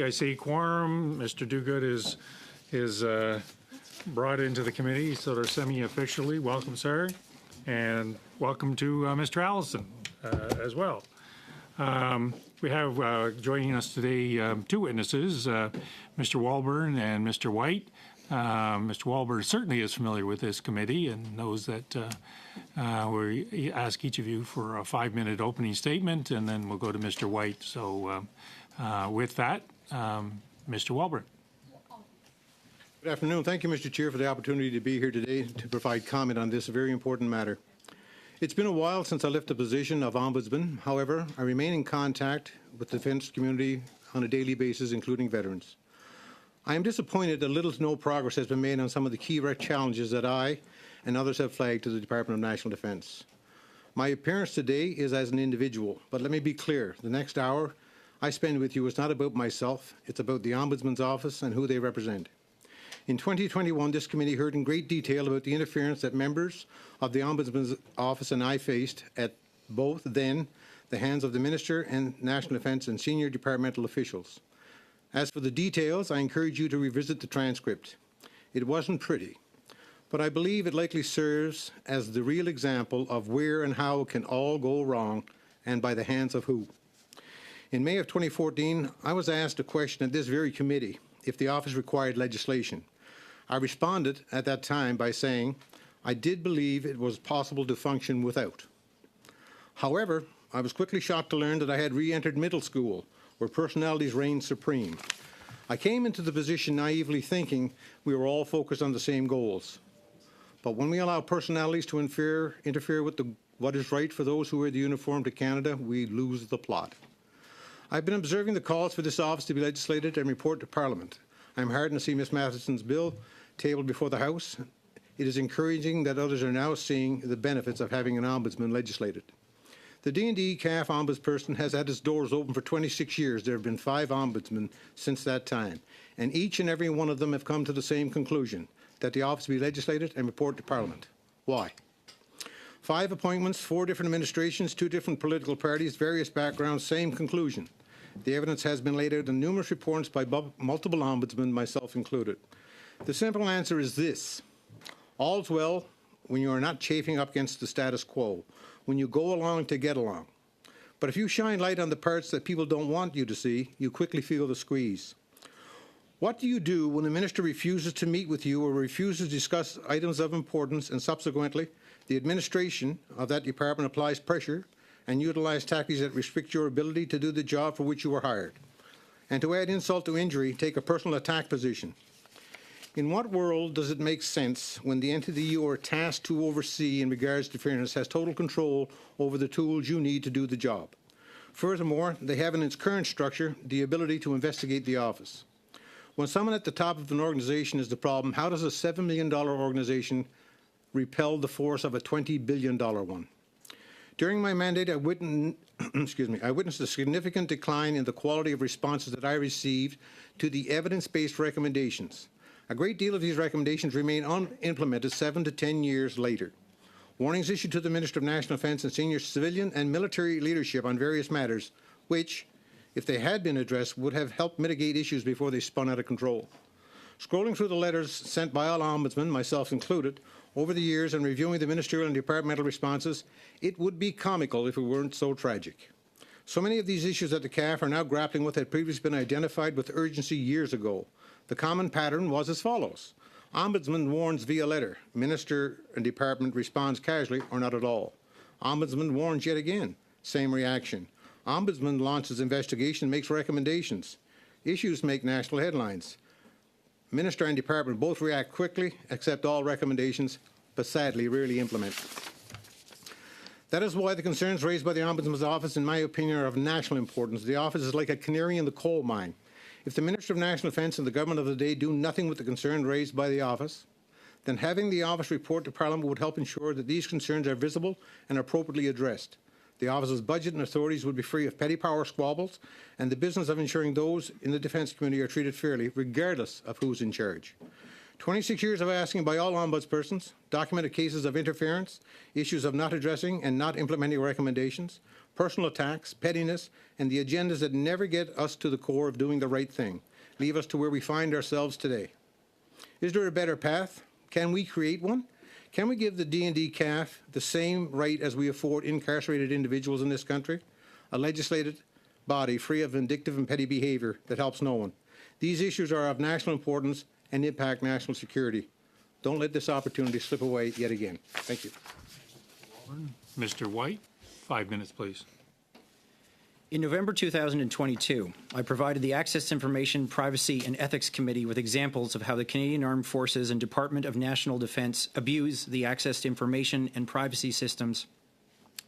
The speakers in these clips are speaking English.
I see quorum. Mr. Duguid is brought into the committee, sort of semi-officially. Welcome, sir, and welcome to Mr. Allison as well. We have joining us today two witnesses, Mr. Walburn and Mr. White. Mr. Walburn certainly is familiar with this committee and knows that we ask each of you for a 5-minute opening statement, and then we'll go to Mr. White. So with that, Mr. Walburn. Good afternoon. Thank you, Mr. Chair, for the opportunity to be here today to provide comment on this very important matter. It's been a while since I left the position of Ombudsman. However, I remain in contact with the defence community on a daily basis, including veterans. I am disappointed that little to no progress has been made on some of the key challenges that I and others have flagged to the Department of National Defence. My appearance today is as an individual, but let me be clear, the next hour I spend with you is not about myself, it's about the Ombudsman's office and who they represent. In 2021, this committee heard in great detail about the interference that members of the Ombudsman's office and I faced at both then the hands of the Minister and National Defence and senior departmental officials. As for the details, I encourage you to revisit the transcript. It wasn't pretty, but I believe it likely serves as the real example of where and how it can all go wrong and by the hands of who. In May of 2014, I was asked a question at this very committee if the office required legislation. I responded at that time by saying I did believe it was possible to function without. However, I was quickly shocked to learn that I had re-entered middle school, where personalities reigned supreme. I came into the position naively thinking we were all focused on the same goals. But when we allow personalities to interfere with what is right for those who wear the uniform to Canada, we lose the plot. I've been observing the calls for this office to be legislated and report to Parliament. I'm heartened to see Ms. Matheson's bill tabled before the House. It is encouraging that others are now seeing the benefits of having an ombudsman legislated. The D&D CAF ombudsperson has had its doors open for 26 years. There have been 5 ombudsmen since that time, and each and every one of them have come to the same conclusion, that the office be legislated and report to Parliament. Why? 5 appointments, 4 different administrations, 2 different political parties, various backgrounds, same conclusion. The evidence has been laid out in numerous reports by multiple ombudsmen, myself included. The simple answer is this: all's well when you are not chafing up against the status quo, when you go along to get along. But if you shine light on the parts that people don't want you to see, you quickly feel the squeeze. What do you do when a minister refuses to meet with you or refuses to discuss items of importance, and subsequently the administration of that department applies pressure and utilize tactics that restrict your ability to do the job for which you were hired? And to add insult to injury, take a personal attack position. In what world does it make sense when the entity you are tasked to oversee in regards to fairness has total control over the tools you need to do the job? Furthermore, they have in its current structure the ability to investigate the office. When someone at the top of an organization is the problem, how does a $7 million organization repel the force of a $20 billion one? During my mandate, I witnessed a significant decline in the quality of responses that I received to the evidence-based recommendations. A great deal of these recommendations remain unimplemented 7 to 10 years later. Warnings issued to the Minister of National Defence and senior civilian and military leadership on various matters, which, if they had been addressed, would have helped mitigate issues before they spun out of control. Scrolling through the letters sent by all ombudsmen, myself included, over the years and reviewing the ministerial and departmental responses, it would be comical if it weren't so tragic. So many of these issues that the CAF are now grappling with had previously been identified with urgency years ago. The common pattern was as follows. Ombudsman warns via letter. Minister and department responds casually or not at all. Ombudsman warns yet again. Same reaction. Ombudsman launches investigation, makes recommendations. Issues make national headlines. Minister and department both react quickly, accept all recommendations, but sadly rarely implement. That is why the concerns raised by the Ombudsman's office, in my opinion, are of national importance. The office is like a canary in the coal mine. If the Minister of National Defence and the government of the day do nothing with the concern raised by the office, then having the office report to Parliament would help ensure that these concerns are visible and appropriately addressed. The office's budget and authorities would be free of petty power squabbles, and the business of ensuring those in the defence community are treated fairly, regardless of who's in charge. 26 years of asking by all ombudspersons, documented cases of interference, issues of not addressing and not implementing recommendations, personal attacks, pettiness, and the agendas that never get us to the core of doing the right thing, leave us to where we find ourselves today. Is there a better path? Can we create one? Can we give the D&D CAF the same right as we afford incarcerated individuals in this country? A legislated body free of vindictive and petty behavior that helps no one. These issues are of national importance and impact national security. Don't let this opportunity slip away yet again. Thank you. Mr. White, 5 minutes, please. In November 2022, I provided the Access to Information, Privacy and Ethics Committee with examples of how the Canadian Armed Forces and Department of National Defence abuse the access to information and privacy systems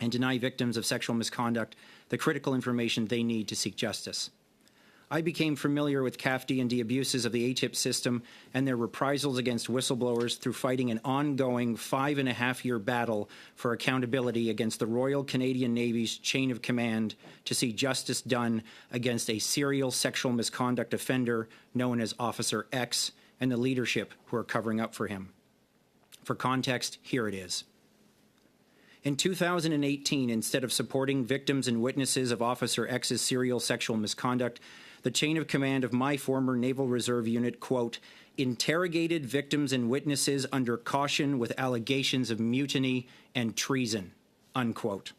and deny victims of sexual misconduct the critical information they need to seek justice. I became familiar with CAF-D&D abuses of the ATIP system and their reprisals against whistleblowers through fighting an ongoing 5.5-year battle for accountability against the Royal Canadian Navy's chain of command to see justice done against a serial sexual misconduct offender known as Officer X and the leadership who are covering up for him. For context, here it is. In 2018, instead of supporting victims and witnesses of Officer X's serial sexual misconduct, the chain of command of my former Naval Reserve unit, quote, interrogated victims and witnesses under caution with allegations of mutiny and treason, unquote.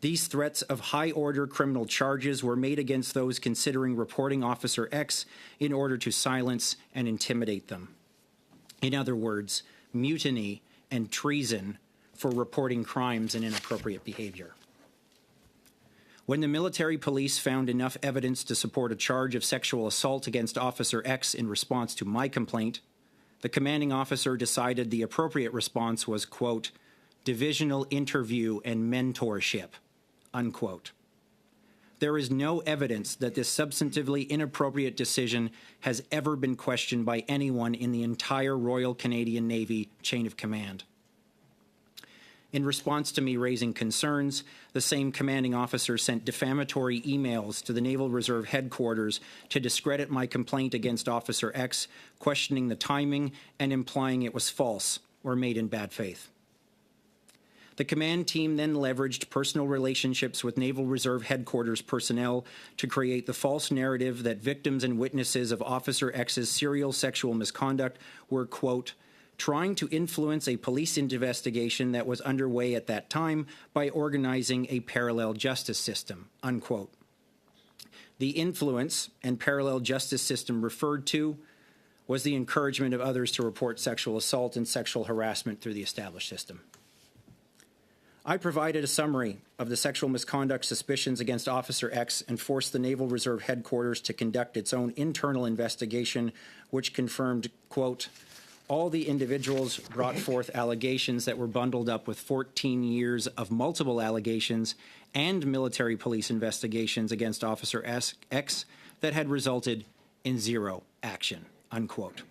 These threats of high-order criminal charges were made against those considering reporting Officer X in order to silence and intimidate them. In other words, mutiny and treason for reporting crimes and inappropriate behavior. When the military police found enough evidence to support a charge of sexual assault against Officer X in response to my complaint, the commanding officer decided the appropriate response was, quote, divisional interview and mentorship, unquote. There is no evidence that this substantively inappropriate decision has ever been questioned by anyone in the entire Royal Canadian Navy chain of command. In response to me raising concerns, the same commanding officer sent defamatory emails to the Naval Reserve headquarters to discredit my complaint against Officer X, questioning the timing and implying it was false or made in bad faith. The command team then leveraged personal relationships with Naval Reserve headquarters personnel to create the false narrative that victims and witnesses of Officer X's serial sexual misconduct were, quote, trying to influence a police investigation that was underway at that time by organizing a parallel justice system, unquote. The influence and parallel justice system referred to was the encouragement of others to report sexual assault and sexual harassment through the established system. I provided a summary of the sexual misconduct suspicions against Officer X and forced the Naval Reserve headquarters to conduct its own internal investigation, which confirmed, quote, all the individuals brought forth allegations that were bundled up with 14 years of multiple allegations and military police investigations against Officer X that had resulted in zero action, unquote.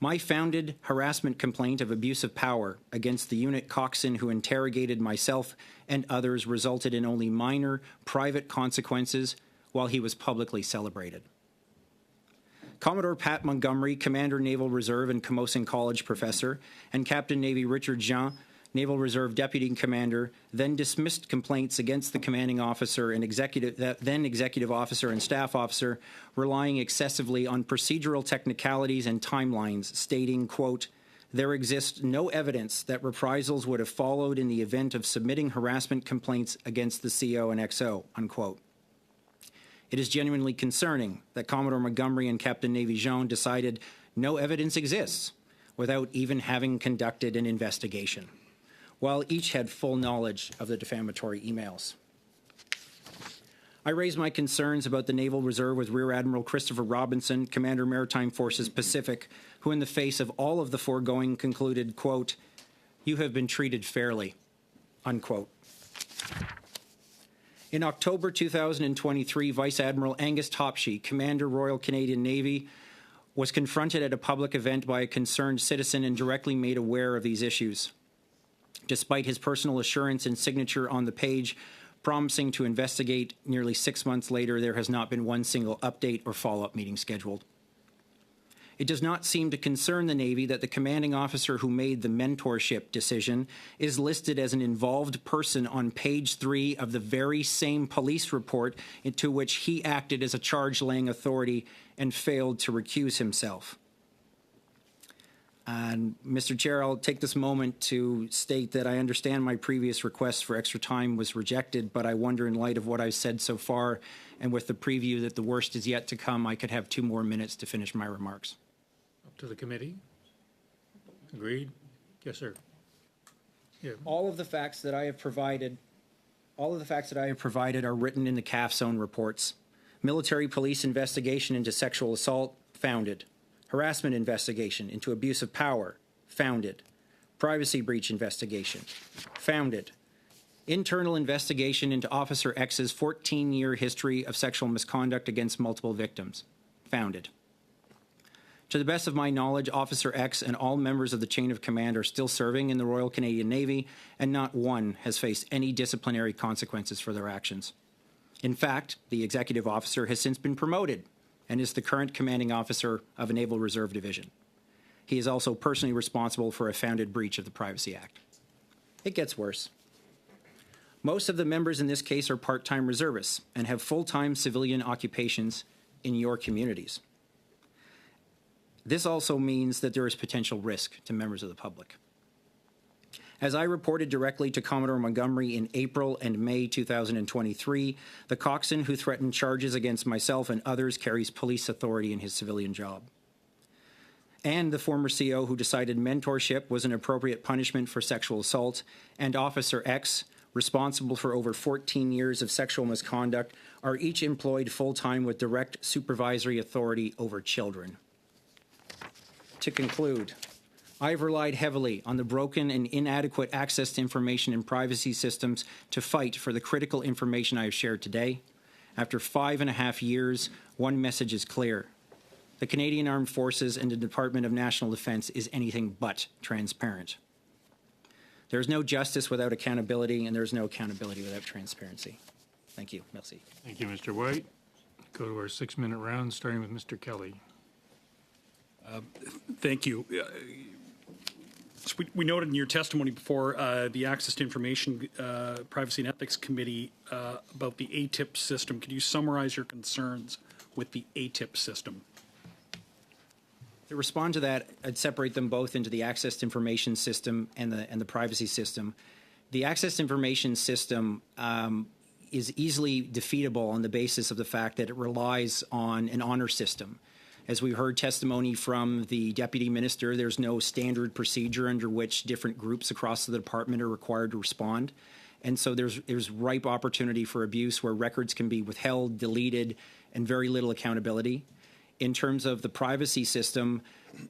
My founded harassment complaint of abuse of power against the unit coxswain who interrogated myself and others resulted in only minor private consequences while he was publicly celebrated. Commodore Pat Montgomery, Commander Naval Reserve and Camosun College professor, and Captain Navy Richard Jean, Naval Reserve Deputy Commander, then dismissed complaints against the commanding officer and then executive officer and staff officer, relying excessively on procedural technicalities and timelines, stating, quote, there exists no evidence that reprisals would have followed in the event of submitting harassment complaints against the CO and XO, unquote. It is genuinely concerning that Commodore Montgomery and Captain Navy Jean decided no evidence exists without even having conducted an investigation, while each had full knowledge of the defamatory emails. I raised my concerns about the Naval Reserve with Rear Admiral Christopher Robinson, Commander Maritime Forces Pacific, who in the face of all of the foregoing concluded, quote, you have been treated fairly, unquote. In October 2023, Vice Admiral Angus Topshee, Commander Royal Canadian Navy, was confronted at a public event by a concerned citizen and directly made aware of these issues. Despite his personal assurance and signature on the page promising to investigate, nearly 6 months later, there has not been one single update or follow-up meeting scheduled. It does not seem to concern the Navy that the commanding officer who made the mentorship decision is listed as an involved person on page 3 of the very same police report into which he acted as a charge-laying authority and failed to recuse himself. And Mr. Chair, I'll take this moment to state that I understand my previous request for extra time was rejected, but I wonder, in light of what I've said so far and with the preview that the worst is yet to come, I could have 2 more minutes to finish my remarks. Up to the committee. Agreed? Yes, sir. Yeah. All of the facts that I have provided are written in the CAF's own reports. Military police investigation into sexual assault, founded. Harassment investigation into abuse of power, founded. Privacy breach investigation, founded. Internal investigation into Officer X's 14-year history of sexual misconduct against multiple victims, founded. To the best of my knowledge, Officer X and all members of the chain of command are still serving in the Royal Canadian Navy, and not one has faced any disciplinary consequences for their actions. In fact, the executive officer has since been promoted and is the current commanding officer of a Naval Reserve Division. He is also personally responsible for a founded breach of the Privacy Act. It gets worse. Most of the members in this case are part-time reservists and have full-time civilian occupations in your communities. This also means that there is potential risk to members of the public. As I reported directly to Commodore Montgomery in April and May 2023, the coxswain who threatened charges against myself and others carries police authority in his civilian job. And the former CO who decided mentorship was an appropriate punishment for sexual assault, and Officer X, responsible for over 14 years of sexual misconduct, are each employed full-time with direct supervisory authority over children. To conclude, I've relied heavily on the broken and inadequate access to information and privacy systems to fight for the critical information I have shared today. After 5.5 years, one message is clear. The Canadian Armed Forces and the Department of National Defence is anything but transparent. There is no justice without accountability, and there is no accountability without transparency. Thank you. Merci. Thank you, Mr. White. Go to our 6-minute round, starting with Mr. Kelly. Thank you. So we noted in your testimony before the Access to Information Privacy and Ethics Committee about the ATIP system. Could you summarize your concerns with the ATIP system? To respond to that, I'd separate them both into the Access to Information System and the Privacy System. The Access to Information System is easily defeatable on the basis of the fact that it relies on an honor system. As we heard testimony from the Deputy Minister, there's no standard procedure under which different groups across the department are required to respond. And so there's ripe opportunity for abuse where records can be withheld, deleted, and very little accountability. In terms of the privacy system,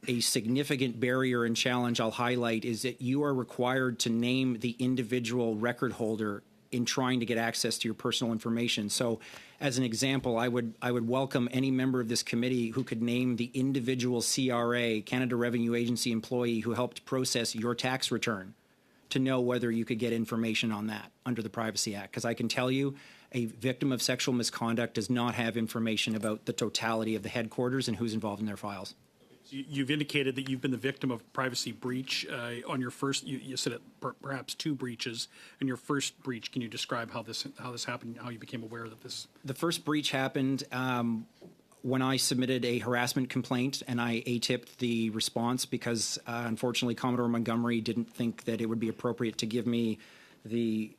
a significant barrier and challenge I'll highlight is that you are required to name the individual record holder in trying to get access to your personal information. So as an example, I would welcome any member of this committee who could name the individual CRA, Canada Revenue Agency employee who helped process your tax return to know whether you could get information on that under the Privacy Act. Because I can tell you, a victim of sexual misconduct does not have information about the totality of the headquarters and who's involved in their files. You've indicated that you've been the victim of privacy breach on your first. You said it perhaps 2 breaches. In your first breach, can you describe how this happened? How you became aware that this? The first breach happened when I submitted a harassment complaint, and I ATIP'd the response because unfortunately Commodore Montgomery didn't think that it would be appropriate to give me the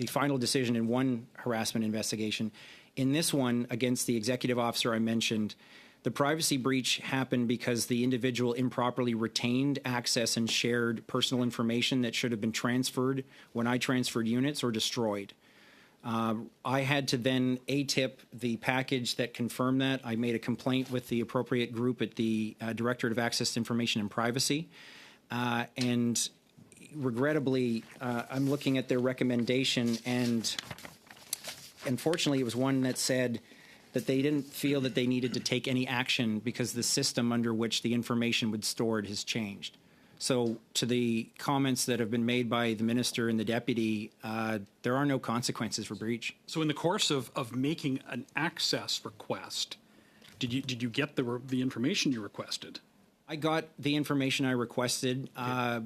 final decision in one harassment investigation. In this one, against the executive officer I mentioned, the privacy breach happened because the individual improperly retained access and shared personal information that should have been transferred when I transferred units or destroyed. I had to then ATIP the package that confirmed that. I made a complaint with the appropriate group at the Directorate of Access to Information and Privacy. And regrettably, I'm looking at their recommendation, and unfortunately it was one that said that they didn't feel that they needed to take any action because the system under which the information would stored has changed. So to the comments that have been made by the minister and the deputy, there are no consequences for breach. So in the course of making an access request, Did you get the information you requested? I got the information I requested.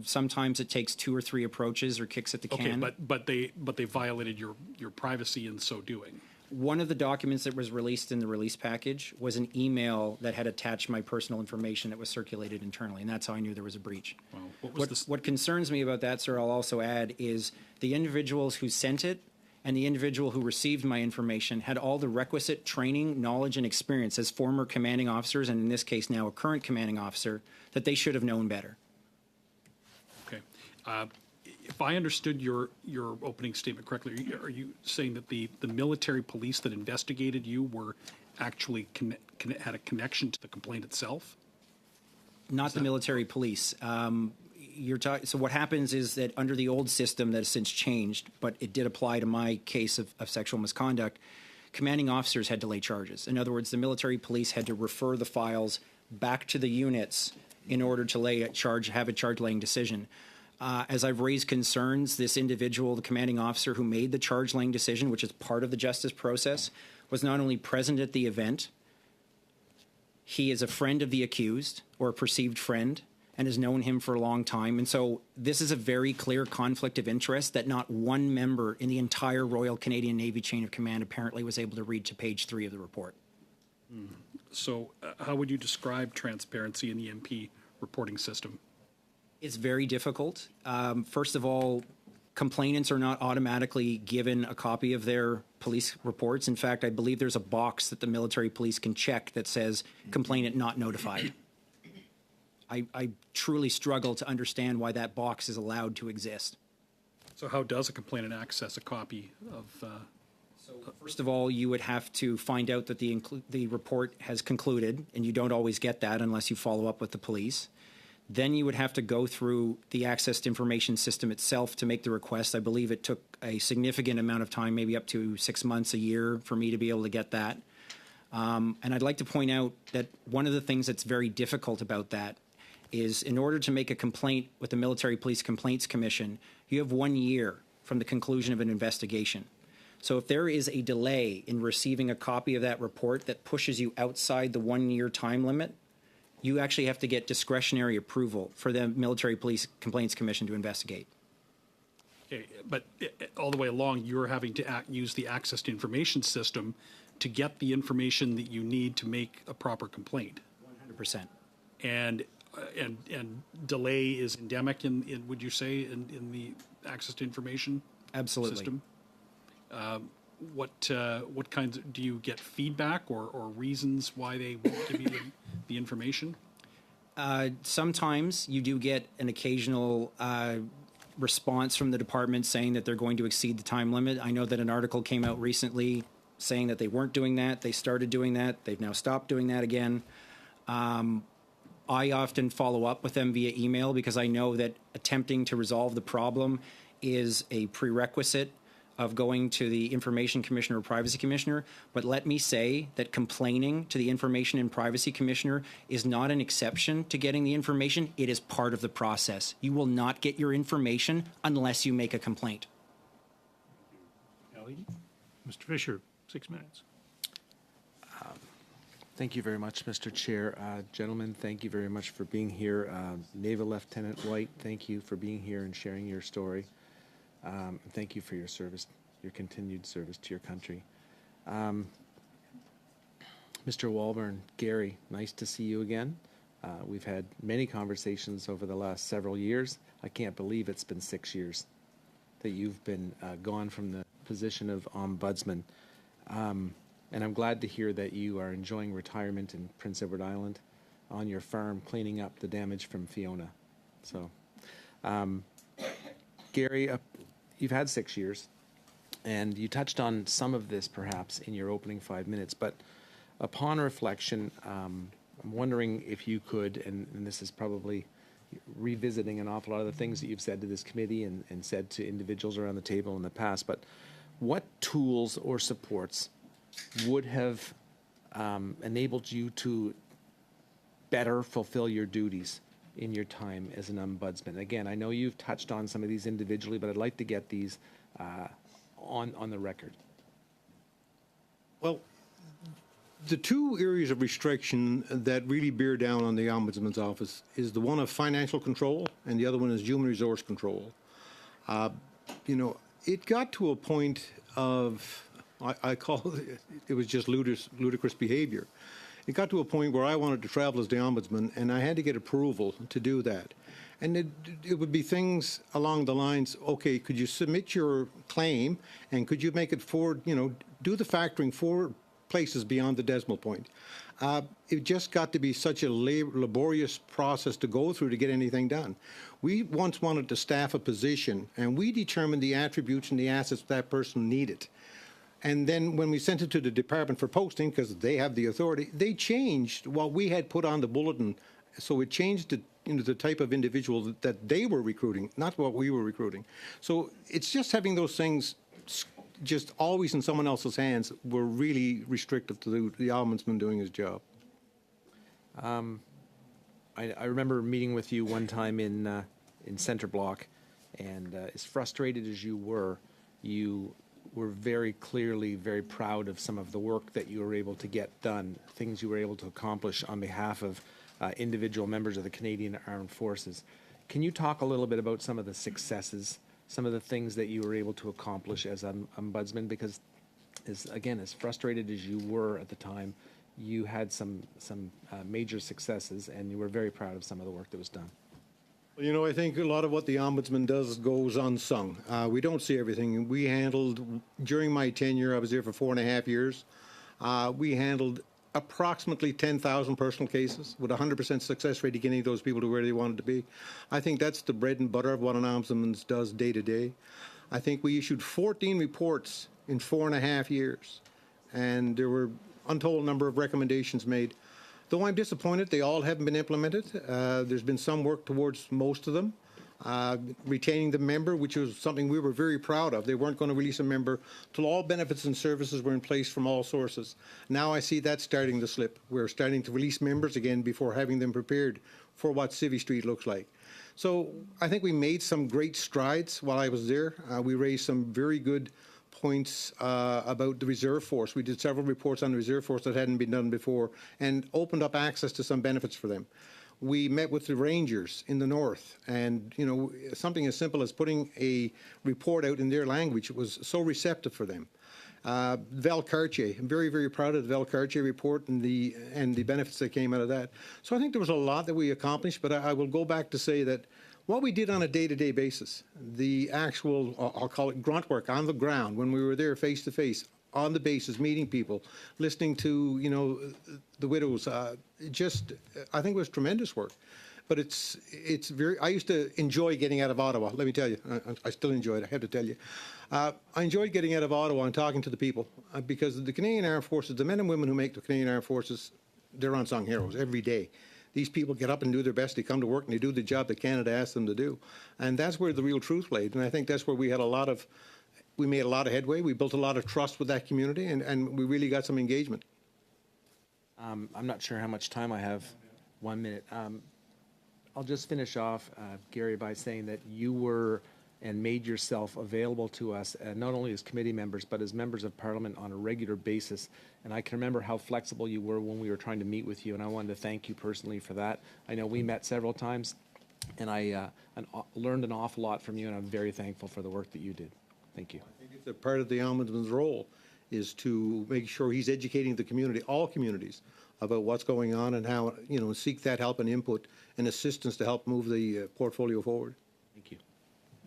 Sometimes it takes 2 or 3 approaches or kicks at the Okay, can. but they violated your privacy in so doing. One of the documents that was released in the release package was an email that had attached my personal information that was circulated internally, and that's how I knew there was a breach. Well, what was this? What concerns me about that, sir, I'll also add, is the individuals who sent it and the individual who received my information had all the requisite training, knowledge, and experience as former commanding officers, and in this case now a current commanding officer, that they should have known better. Okay. If I understood your opening statement correctly, are you saying that the military police that investigated you were actually had a connection to the complaint itself? Not the military police. So what happens is that under the old system that has since changed, but it did apply to my case of sexual misconduct, commanding officers had to lay charges. In other words, the military police had to refer the files back to the units in order to have a charge-laying decision. As I've raised concerns, this individual, the commanding officer who made the charge-laying decision, which is part of the justice process, was not only present at the event, he is a friend of the accused, or a perceived friend, and has known him for a long time. And so this is a very clear conflict of interest that not one member in the entire Royal Canadian Navy chain of command apparently was able to read to page 3 of the report. So how would you describe transparency in the MP reporting system? It's very difficult. First of all, complainants are not automatically given a copy of their police reports. In fact, I believe there's a box that the military police can check that says complainant not notified. I truly struggle to understand why that box is allowed to exist. So how does a complainant access a copy of? First of all, you would have to find out that the report has concluded, and you don't always get that unless you follow up with the police. Then you would have to go through the access to information system itself to make the request. I believe it took a significant amount of time, maybe up to 6 months, a year, for me to be able to get that. And I'd like to point out that one of the things that's very difficult about that is in order to make a complaint with the Military Police Complaints Commission, you have 1 year from the conclusion of an investigation. So if there is a delay in receiving a copy of that report that pushes you outside the 1 year time limit, you actually have to get discretionary approval for the Military Police Complaints Commission to investigate. Okay, but all the way along, you're having to use the access to information system to get the information that you need to make a proper complaint. 100%. And delay is endemic in would you say in the access to information Absolutely. system? What kinds do you get feedback or reasons why they won't give you the information? Sometimes you do get an occasional response from the department saying that they're going to exceed the time limit. I know that an article came out recently saying that they weren't doing that. They started doing that. They've now stopped doing that again. I often follow up with them via email because I know that attempting to resolve the problem is a prerequisite of going to the Information Commissioner or Privacy Commissioner. But let me say that complaining to the Information and Privacy Commissioner is not an exception to getting the information. It is part of the process. You will not get your information unless you make a complaint. Ellie? Mr. Fisher, 6 minutes. Thank you very much, Mr. Chair. Gentlemen, thank you very much for being here. Naval Lieutenant White, thank you for being here and sharing your story. Thank you for your service, your continued service to your country. Mr. Walburn, Gary, nice to see you again. We've had many conversations over the last several years. I can't believe it's been 6 years that you've been gone from the position of Ombudsman. And I'm glad to hear that you are enjoying retirement in Prince Edward Island on your farm, cleaning up the damage from Fiona. So, Gary, you've had 6 years, and you touched on some of this perhaps in your opening 5 minutes, but upon reflection, I'm wondering if you could, and this is probably revisiting an awful lot of the things that you've said to this committee and said to individuals around the table in the past, but what tools or supports would have enabled you to better fulfill your duties in your time as an ombudsman? Again, I know you've touched on some of these individually, but I'd like to get these on the record. Well, The two areas of restriction that really bear down on the Ombudsman's office is the one of financial control and the other one is human resource control. It got to a point of, I call it was just ludicrous behavior. It got to a point where I wanted to travel as the Ombudsman, and I had to get approval to do that. And it would be things along the lines, okay, could you submit your claim, and could you make it do the factoring 4 places beyond the decimal point? It just got to be such a laborious process to go through to get anything done. We once wanted to staff a position, and we determined the attributes and the assets that person needed. And then when we sent it to the department for posting, because they have the authority, they changed what we had put on the bulletin. So it changed the type of individual that they were recruiting, not what we were recruiting. So it's just having those things just always in someone else's hands were really restrictive to the ombudsman doing his job. I remember meeting with you one time in Center Block, and as frustrated as you were very clearly very proud of some of the work that you were able to get done, things you were able to accomplish on behalf of individual members of the Canadian Armed Forces. Can you talk a little bit about some of the successes, some of the things that you were able to accomplish as ombudsman? Because, as frustrated as you were at the time, you had some major successes, and you were very proud of some of the work that was done. I think a lot of what the Ombudsman does goes unsung. We don't see everything. We handled, during my tenure, I was there for 4.5 years, we handled approximately 10,000 personal cases with 100% success rate of getting those people to where they wanted to be. I think that's the bread and butter of what an Ombudsman does day to day. I think we issued 14 reports in 4.5 years, and there were untold number of recommendations made. Though I'm disappointed they all haven't been implemented. There's been some work towards most of them. Retaining the member, which was something we were very proud of. They weren't going to release a member till all benefits and services were in place from all sources. Now I see that starting to slip. We're starting to release members again before having them prepared for what Civvy Street looks like. So I think we made some great strides while I was there. We raised some very good points about the reserve force. We did several reports on the reserve force that hadn't been done before and opened up access to some benefits for them. We met with the Rangers in the north, and something as simple as putting a report out in their language was so receptive for them. Valcartier, I'm very, very proud of the Valcartier report and the benefits that came out of that. So I think there was a lot that we accomplished, but I will go back to say that what we did on a day-to-day basis, the actual, I'll call it grunt work on the ground, when we were there face-to-face, on the bases, meeting people, listening to, the widows, I think it was tremendous work. But it's very, I used to enjoy getting out of Ottawa, let me tell you. I still enjoy it, I have to tell you. I enjoyed getting out of Ottawa and talking to the people because the Canadian Armed Forces, the men and women who make the Canadian Armed Forces, they're unsung heroes every day. These people get up and do their best. They come to work and they do the job that Canada asked them to do. And that's where the real truth laid. And I think that's where we made a lot of headway. We built a lot of trust with that community, and we really got some engagement. I'm not sure how much time I have. 1 minute. I'll just finish off, Gary, by saying that you were and made yourself available to us, not only as committee members, but as members of Parliament on a regular basis. And I can remember how flexible you were when we were trying to meet with you, and I wanted to thank you personally for that. I know we met several times, and I learned an awful lot from you, and I'm very thankful for the work that you did. Thank you. I think it's a part of the Ombudsman's role is to make sure he's educating the community, all communities, about what's going on and how, seek that help and input and assistance to help move the portfolio forward. Thank you.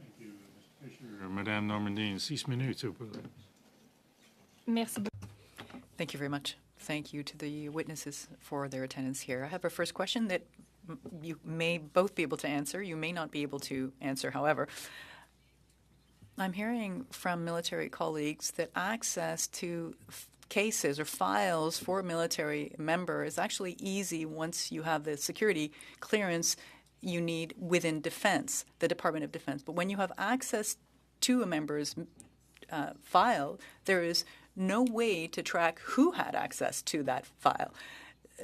Thank you, Mr. Fisher. Madame Normandine, 6 minutes, s'il vous plaît. Merci. Thank you very much. Thank you to the witnesses for their attendance here. I have a first question that you may both be able to answer. You may not be able to answer, however. I'm hearing from military colleagues that access to cases or files for a military member is actually easy once you have the security clearance you need within Defense, the Department of Defense. But when you have access to a member's file, there is no way to track who had access to that file,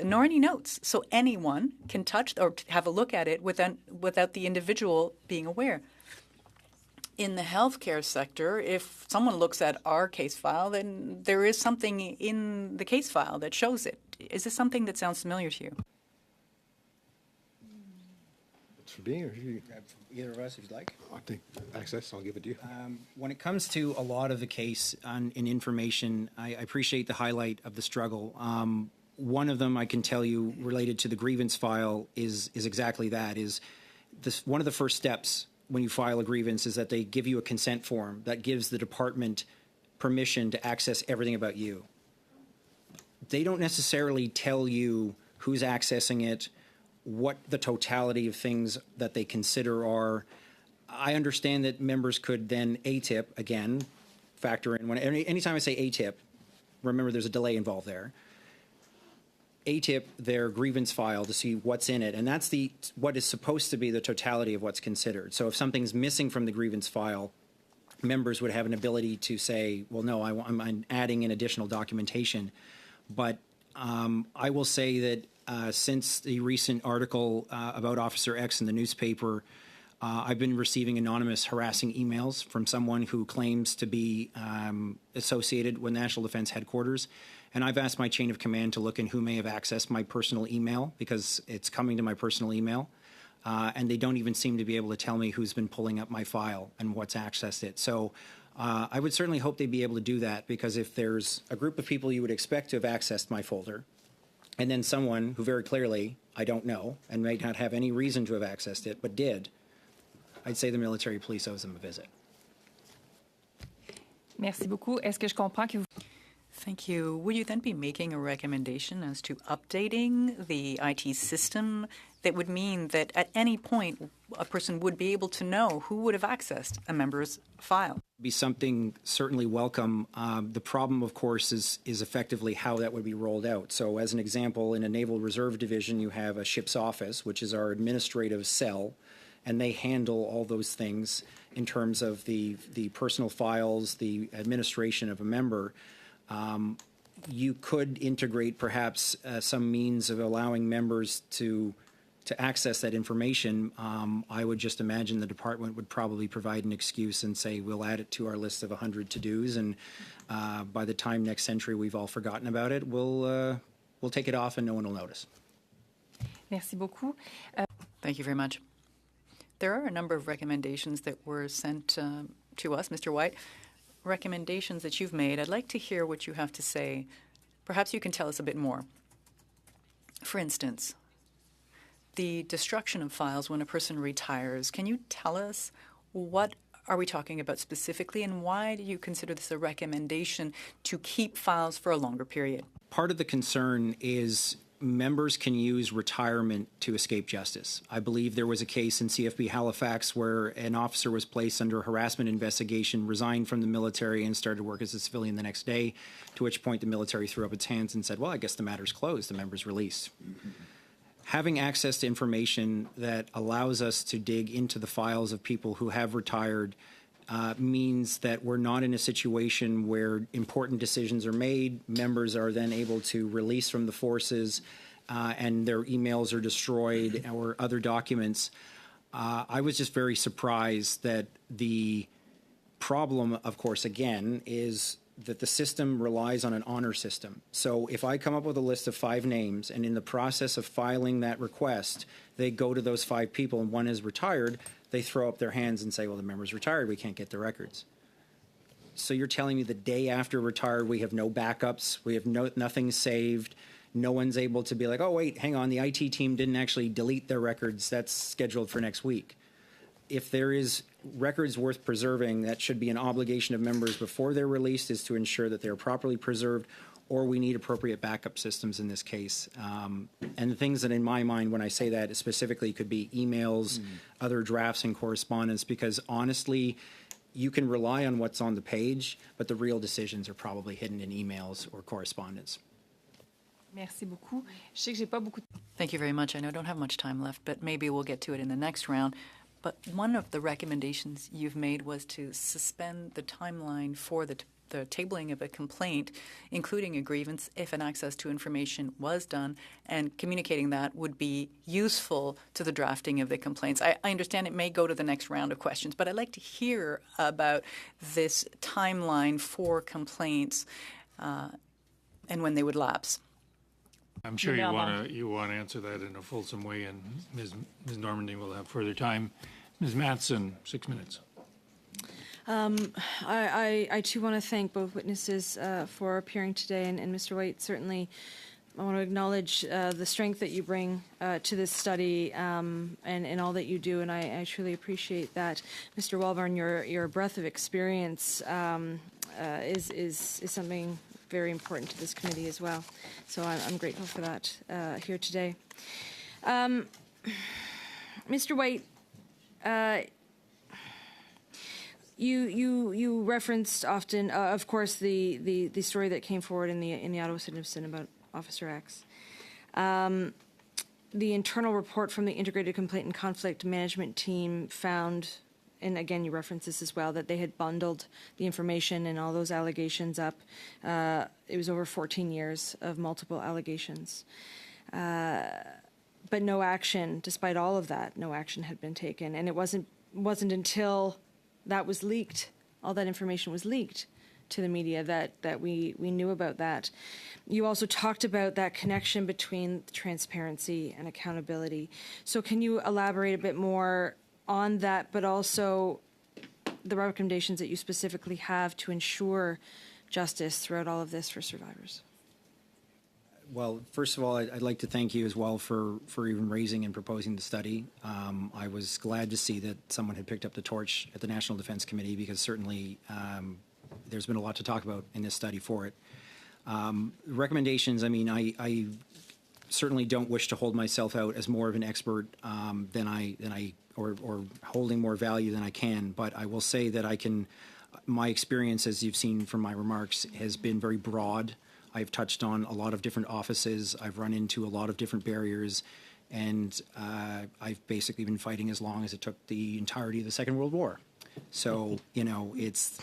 nor any notes. So anyone can touch or have a look at it without the individual being aware. in the healthcare sector, if someone looks at our case file, then there is something in the case file that shows it. Is this something that sounds familiar to you? It's for me or you? Either of us, if you'd like. I think access, I'll give it to you. When it comes to a lot of the case in information, I appreciate the highlight of the struggle. One of them I can tell you related to the grievance file is exactly that. Is this one of the first steps when you file a grievance is that they give you a consent form that gives the department permission to access everything about you. They don't necessarily tell you who's accessing it, what the totality of things that they consider are. I understand that members could then ATIP, again, factor in. Anytime I say ATIP, remember there's a delay involved there. ATIP their grievance file to see what's in it, and that's what is supposed to be the totality of what's considered. So if something's missing from the grievance file, members would have an ability to say, well, no, I'm adding in additional documentation. But I will say that since the recent article about Officer X in the newspaper, I've been receiving anonymous harassing emails from someone who claims to be associated with National Defense Headquarters. And I've asked my chain of command to look in who may have accessed my personal email because it's coming to my personal email. And they don't even seem to be able to tell me who's been pulling up my file and what's accessed it. So I would certainly hope they'd be able to do that, because if there's a group of people you would expect to have accessed my folder, and then someone who very clearly I don't know and might not have any reason to have accessed it, but did, I'd say the military police owes them a visit. Merci beaucoup. Est-ce que je comprends que vous... Thank you. Would you then be making a recommendation as to updating the IT system that would mean that at any point a person would be able to know who would have accessed a member's file? Be something certainly welcome. The problem, of course, is effectively how that would be rolled out. So as an example, in a Naval Reserve Division, you have a ship's office, which is our administrative cell, and they handle all those things in terms of the personal files, the administration of a member. You could integrate perhaps some means of allowing members to access that information. I would just imagine the department would probably provide an excuse and say, we'll add it to our list of 100 to-dos, and by the time next century we've all forgotten about it, we'll take it off and no one will notice. Merci beaucoup. Thank you very much. There are a number of recommendations that were sent to us, Mr. White. Recommendations that you've made. I'd like to hear what you have to say. Perhaps you can tell us a bit more. For instance, the destruction of files when a person retires. Can you tell us what are we talking about specifically, and why do you consider this a recommendation to keep files for a longer period? Part of the concern is members can use retirement to escape justice. I believe there was a case in CFB Halifax where an officer was placed under a harassment investigation, resigned from the military, and started work as a civilian the next day, to which point the military threw up its hands and said, well, I guess the matter's closed, the member's released. Having access to information that allows us to dig into the files of people who have retired means that we're not in a situation where important decisions are made, members are then able to release from the forces, and their emails are destroyed or other documents. I was just very surprised that the problem, of course, again, is that the system relies on an honor system. So if I come up with a list of 5 names, and in the process of filing that request, they go to those 5 people and one is retired, they throw up their hands and say, well, the member's retired, we can't get the records. So you're telling me the day after retired, we have no backups, we have nothing saved, no one's able to be like, oh, wait, hang on, the IT team didn't actually delete their records, that's scheduled for next week. If there is records worth preserving, that should be an obligation of members before they're released, is to ensure that they're properly preserved, or we need appropriate backup systems in this case. And the things that in my mind, when I say that specifically, could be emails, other drafts and correspondence, because honestly, you can rely on what's on the page, but the real decisions are probably hidden in emails or correspondence. Merci beaucoup. Je sais que j'ai pas beaucoup de... Thank you very much. I know I don't have much time left, but maybe we'll get to it in the next round. But one of the recommendations you've made was to suspend the timeline for the the tabling of a complaint, including a grievance, if an access to information was done, and communicating that would be useful to the drafting of the complaints. I understand it may go to the next round of questions, but I'd like to hear about this timeline for complaints and when they would lapse. I'm sure you want to answer that in a fulsome way, and Ms. Normandy will have further time. Ms. Mattson, 6 minutes. I too want to thank both witnesses for appearing today, and Mr. White, certainly I want to acknowledge the strength that you bring to this study and all that you do, and I truly appreciate that. Mr. Walburn, your breadth of experience is something very important to this committee as well. So I'm grateful for that here today. Mr. White, you referenced often, of course, the story that came forward in the Ottawa Citizen about Officer X. The internal report from the Integrated Complaint and Conflict Management Team found, and again you referenced this as well, that they had bundled the information and all those allegations up. It was over 14 years of multiple allegations. But no action, despite all of that, no action had been taken. And it wasn't until that was leaked, all that information was leaked to the media, that we knew about that. You also talked about that connection between transparency and accountability. So can you elaborate a bit more on that, but also the recommendations that you specifically have to ensure justice throughout all of this for survivors? Well, first of all, I'd like to thank you as well for even raising and proposing the study. I was glad to see that someone had picked up the torch at the National Defense Committee, because certainly there's been a lot to talk about in this study for it. Recommendations, I mean, I certainly don't wish to hold myself out as more of an expert or holding more value than I can, but I will say that my experience, as you've seen from my remarks, has been very broad. I've touched on a lot of different offices. I've run into a lot of different barriers, and I've basically been fighting as long as it took the entirety of the Second World War. So, it's,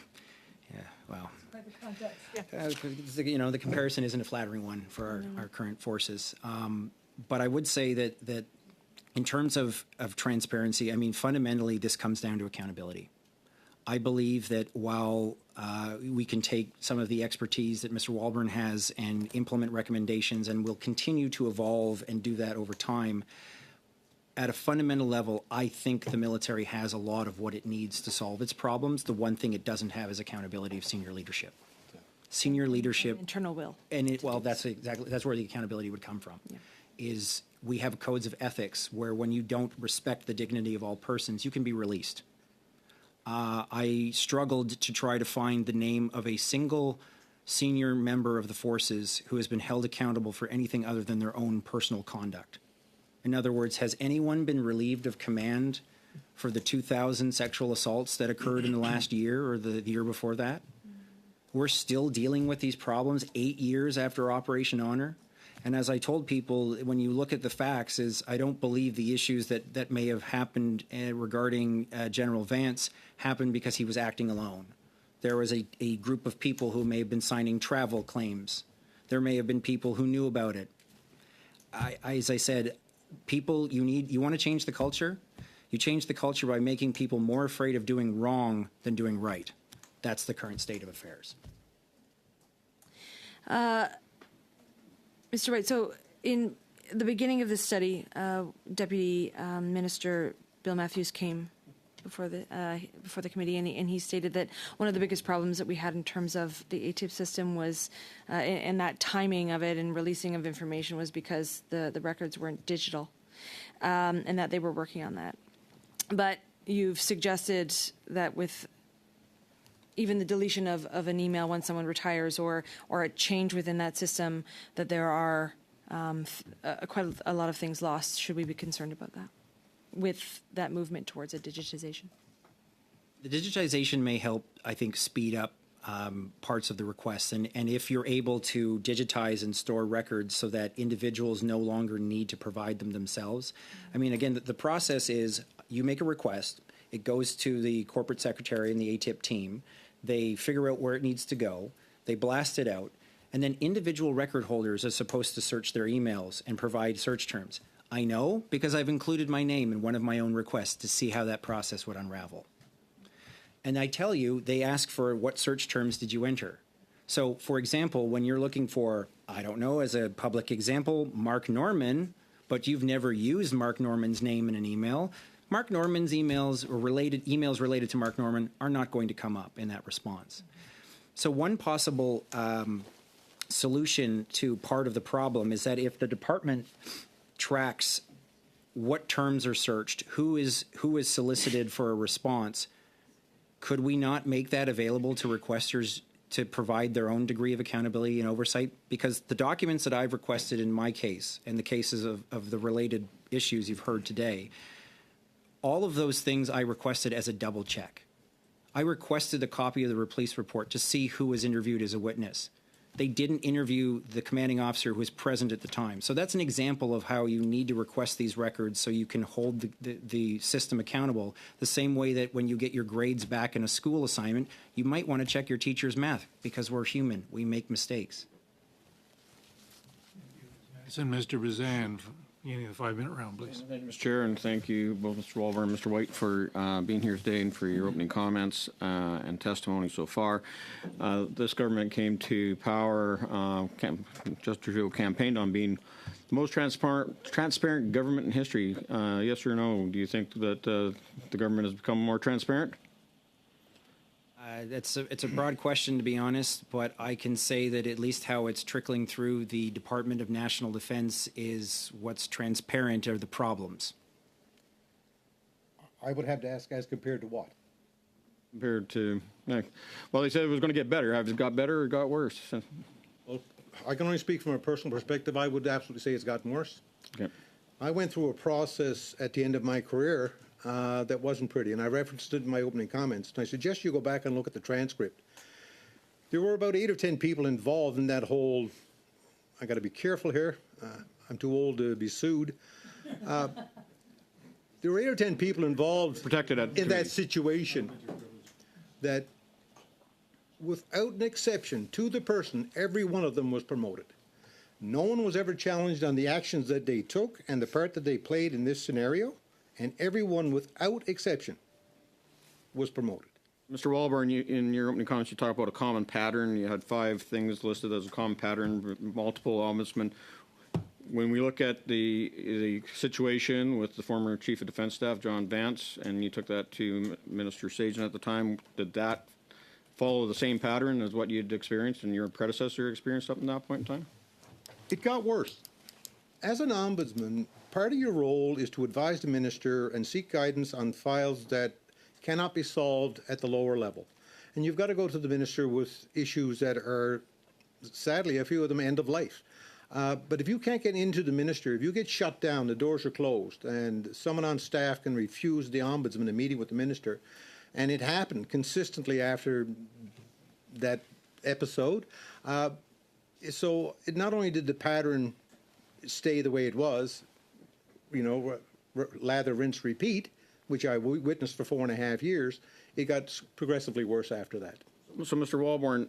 well, the comparison isn't a flattering one for our current forces. But I would say that in terms of transparency, I mean, fundamentally, this comes down to accountability. I believe that while we can take some of the expertise that Mr. Walburn has and implement recommendations, and will continue to evolve and do that over time, at a fundamental level, I think the military has a lot of what it needs to solve its problems. The one thing it doesn't have is accountability of senior leadership. Senior leadership, Internal will. and that's where the accountability would come from. Yeah. Is we have codes of ethics where when you don't respect the dignity of all persons, you can be released. I struggled to try to find the name of a single senior member of the forces who has been held accountable for anything other than their own personal conduct. In other words, has anyone been relieved of command for the 2,000 sexual assaults that occurred in the last year or the year before that? We're still dealing with these problems 8 years after Operation Honor. And as I told people, when you look at the facts, I don't believe the issues that may have happened regarding General Vance happened because he was acting alone. There was a group of people who may have been signing travel claims. There may have been people who knew about it. As I said, people, you want to change the culture? You change the culture by making people more afraid of doing wrong than doing right. That's the current state of affairs. Mr. White, so in the beginning of this study, Deputy Minister Bill Matthews came before the committee, and he stated that one of the biggest problems that we had in terms of the ATIP system was, and that timing of it and releasing of information was because the records weren't digital, and that they were working on that. But you've suggested that with even the deletion of an email when someone retires or a change within that system, that there are quite a lot of things lost. Should we be concerned about that with that movement towards a digitization? The digitization may help, I think, speed up parts of the requests. And if you're able to digitize and store records so that individuals no longer need to provide them themselves. I mean, again, the process is you make a request. It goes to the corporate secretary and the ATIP team. they figure out where it needs to go, they blast it out, and then individual record holders are supposed to search their emails and provide search terms. I know because I've included my name in one of my own requests to see how that process would unravel. And I tell you, they ask for what search terms did you enter. So, for example, when you're looking for, I don't know, as a public example, Mark Norman, but you've never used Mark Norman's name in an email, Mark Norman's emails or emails related to Mark Norman are not going to come up in that response. So one possible solution to part of the problem is that if the department tracks what terms are searched, who is solicited for a response, could we not make that available to requesters to provide their own degree of accountability and oversight? Because the documents that I've requested in my case and the cases of the related issues you've heard today, all of those things I requested as a double check. I requested a copy of the police report to see who was interviewed as a witness. They didn't interview the commanding officer who was present at the time. So that's an example of how you need to request these records so you can hold the system accountable, the same way that when you get your grades back in a school assignment, you might want to check your teacher's math because we're human. We make mistakes. And Mr. Bazan, beginning of the 5-minute round, please. Thank you, Mr. Chair, and thank you both Mr. Walber and Mr. White for being here today and for your opening comments and testimony so far. This government came to power, just campaigned on being the most transparent government in history. Yes or no? Do you think that the government has become more transparent? It's a broad question, to be honest, but I can say that at least how it's trickling through the Department of National Defense is what's transparent are the problems. I would have to ask, as compared to what? Compared to, well, they said it was going to get better. Has it got better or got worse? Well, I can only speak from a personal perspective. I would absolutely say it's gotten worse. Okay. I went through a process at the end of my career that wasn't pretty, and I referenced it in my opening comments. And I suggest you go back and look at the transcript. There were about 8 or 10 people involved in that whole, I got to be careful here, I'm too old to be sued. There were 8 or 10 people involved in that situation that, without an exception to the person, every one of them was promoted. No one was ever challenged on the actions that they took and the part that they played in this scenario, and everyone, without exception, was promoted. Mr. Walborn, in your opening comments, you talked about a common pattern. You had 5 things listed as a common pattern, multiple ombudsmen. When we look at the situation with the former Chief of Defense Staff, John Vance, and you took that to Minister Sagen at the time, did that follow the same pattern as what you'd experienced and your predecessor experienced up to that point in time? It got worse. As an ombudsman, part of your role is to advise the minister and seek guidance on files that cannot be solved at the lower level. And you've got to go to the minister with issues that are, sadly, a few of them end of life. But if you can't get into the minister, if you get shut down, the doors are closed, and someone on staff can refuse the ombudsman a meeting with the minister, and it happened consistently after that episode. So it not only did the pattern stay the way it was, lather, rinse, repeat, which I witnessed for 4.5 years, it got progressively worse after that. So, Mr. Walborn,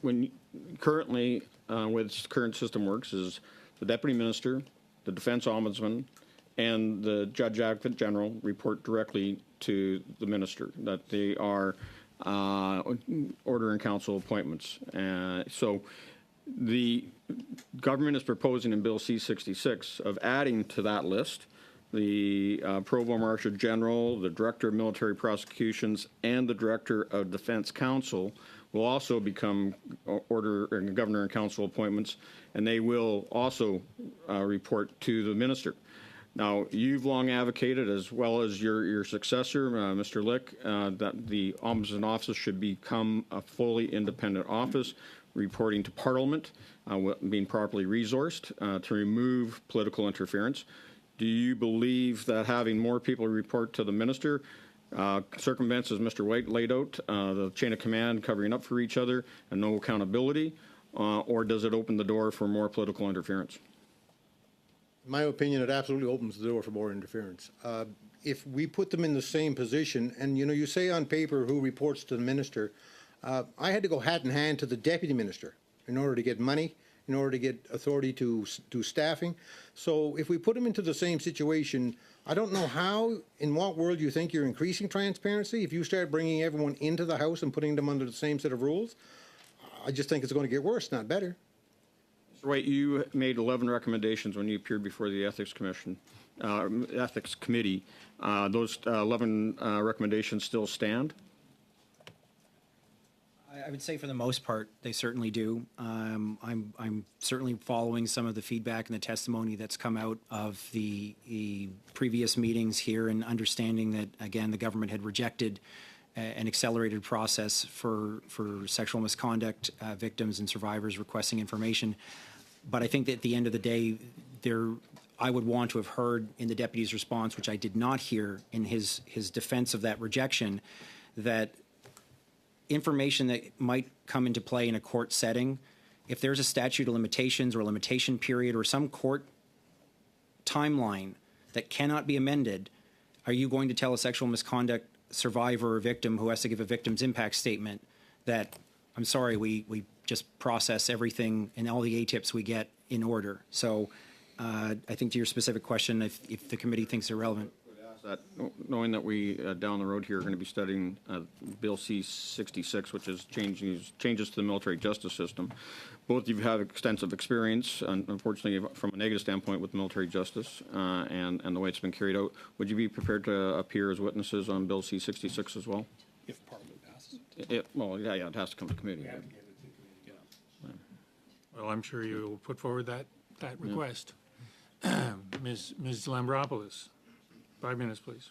when currently, where this current system works is the Deputy Minister, the Defense Ombudsman, and the Judge Advocate General report directly to the Minister, that they are order and council appointments. So the government is proposing in Bill C-66 of adding to that list the Provost Marshal General, the Director of Military Prosecutions, and the Director of Defense Counsel will also become order and governor and council appointments, and they will also report to the minister. Now, you've long advocated, as well as your successor, Mr. Lick, that the Ombudsman Office should become a fully independent office, reporting to Parliament, being properly resourced to remove political interference. Do you believe that having more people report to the minister circumvents, as Mr. White laid out, the chain of command covering up for each other and no accountability, or does it open the door for more political interference? In my opinion, it absolutely opens the door for more interference. If we put them in the same position, and you say on paper who reports to the minister, I had to go hat in hand to the deputy minister in order to get money, in order to get authority to do staffing. So if we put them into the same situation, I don't know how, in what world you think you're increasing transparency if you start bringing everyone into the house and putting them under the same set of rules. I just think it's going to get worse, not better. Mr. White, you made 11 recommendations when you appeared before the Ethics Committee. Those 11 recommendations still stand? I would say for the most part, they certainly do. I'm certainly following some of the feedback and the testimony that's come out of the previous meetings here, and understanding that, again, the government had rejected an accelerated process for sexual misconduct victims and survivors requesting information. But I think that at the end of the day, I would want to have heard in the deputy's response, which I did not hear in his defense of that rejection, that information that might come into play in a court setting, if there's a statute of limitations or a limitation period or some court timeline that cannot be amended, are you going to tell a sexual misconduct survivor or victim who has to give a victim's impact statement that, I'm sorry, we just process everything and all the ATIPs we get in order? So I think to your specific question, if the committee thinks they're relevant. That, knowing that we down the road here are going to be studying Bill C-66, which is changes to the military justice system. Both of you have extensive experience, unfortunately, from a negative standpoint with military justice and the way it's been carried out. Would you be prepared to appear as witnesses on Bill C-66 as well? If Parliament passes. Well, yeah, it has to come to committee. Well, I'm sure you'll put forward that request. Ms. Lambropoulos, 5 minutes, please.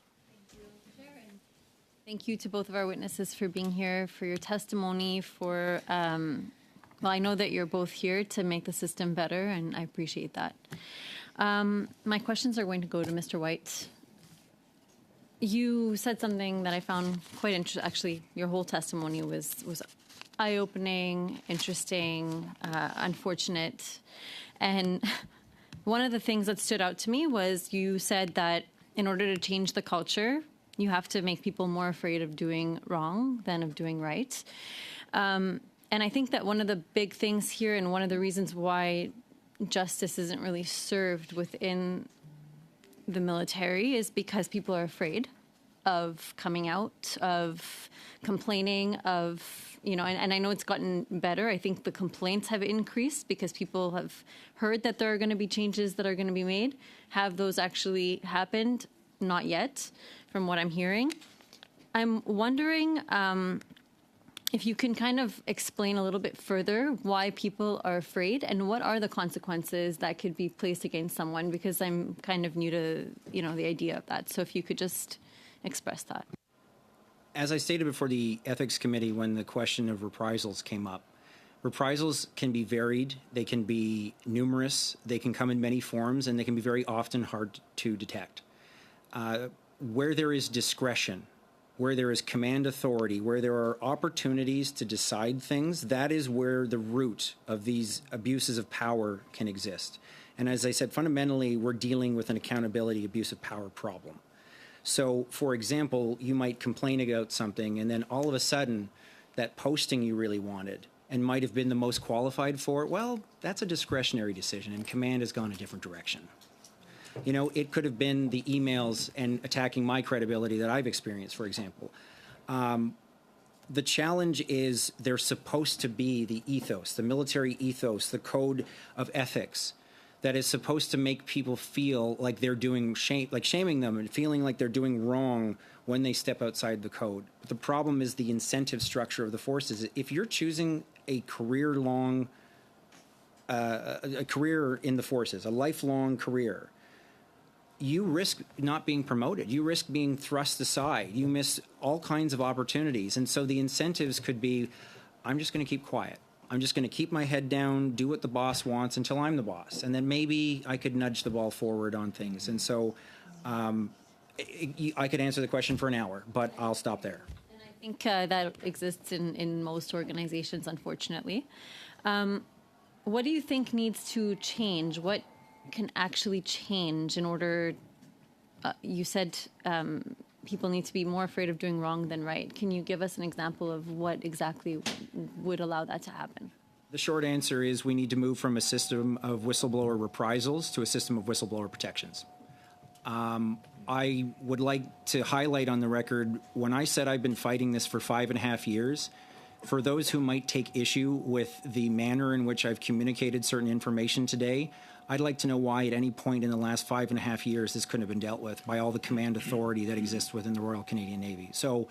Thank you to both of our witnesses for being here, for your testimony, for, well, I know that you're both here to make the system better, and I appreciate that. My questions are going to go to Mr. White. You said something that I found quite interesting. Actually, your whole testimony was eye-opening, interesting, unfortunate. And one of the things that stood out to me was you said that in order to change the culture, you have to make people more afraid of doing wrong than of doing right. And I think that one of the big things here, and one of the reasons why justice isn't really served within the military, is because people are afraid of coming out, of complaining, of, and I know it's gotten better. I think the complaints have increased because people have heard that there are going to be changes that are going to be made. Have those actually happened? Not yet, from what I'm hearing. I'm wondering if you can kind of explain a little bit further why people are afraid and what are the consequences that could be placed against someone, because I'm kind of new to, the idea of that. So if you could just express that. As I stated before the Ethics Committee when the question of reprisals came up, reprisals can be varied, they can be numerous, they can come in many forms, and they can be very often hard to detect. Where there is discretion, where there is command authority, where there are opportunities to decide things, that is where the root of these abuses of power can exist. And as I said, fundamentally, we're dealing with an accountability abuse of power problem. So, for example, you might complain about something, and then all of a sudden, that posting you really wanted and might have been the most qualified for it, well, that's a discretionary decision, and command has gone a different direction. It could have been the emails and attacking my credibility that I've experienced, for example. The challenge is there's supposed to be the ethos, the military ethos, the code of ethics that is supposed to make people feel like they're doing shaming them and feeling like they're doing wrong when they step outside the code. But the problem is the incentive structure of the forces. If you're choosing a career-long, a career in the forces, a lifelong career, you risk not being promoted. You risk being thrust aside. You miss all kinds of opportunities. And so the incentives could be, I'm just going to keep quiet. I'm just going to keep my head down, do what the boss wants until I'm the boss. And then maybe I could nudge the ball forward on things. And so I could answer the question for an hour, but I'll stop there. And I think that exists in most organizations, unfortunately. What do you think needs to change? What can actually change in order? You said people need to be more afraid of doing wrong than right. Can you give us an example of what exactly would allow that to happen? The short answer is we need to move from a system of whistleblower reprisals to a system of whistleblower protections. I would like to highlight on the record, when I said I've been fighting this for 5.5 years, for those who might take issue with the manner in which I've communicated certain information today, I'd like to know why at any point in the last 5.5 years this couldn't have been dealt with by all the command authority that exists within the Royal Canadian Navy. So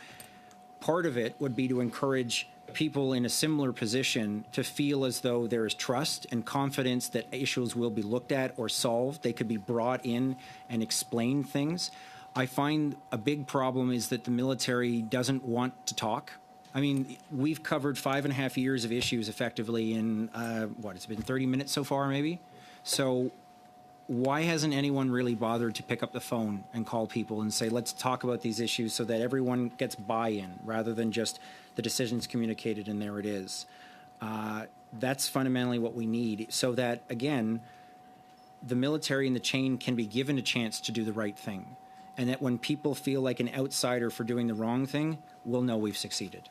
part of it would be to encourage people in a similar position to feel as though there is trust and confidence that issues will be looked at or solved. They could be brought in and explain things. I find a big problem is that the military doesn't want to talk. I mean, we've covered 5.5 years of issues effectively in, it's been 30 minutes so far, maybe? So why hasn't anyone really bothered to pick up the phone and call people and say, let's talk about these issues so that everyone gets buy-in rather than just the decision's communicated and there it is. That's fundamentally what we need so that, again, the military and the chain can be given a chance to do the right thing. And that when people feel like an outsider for doing the wrong thing, we'll know we've succeeded.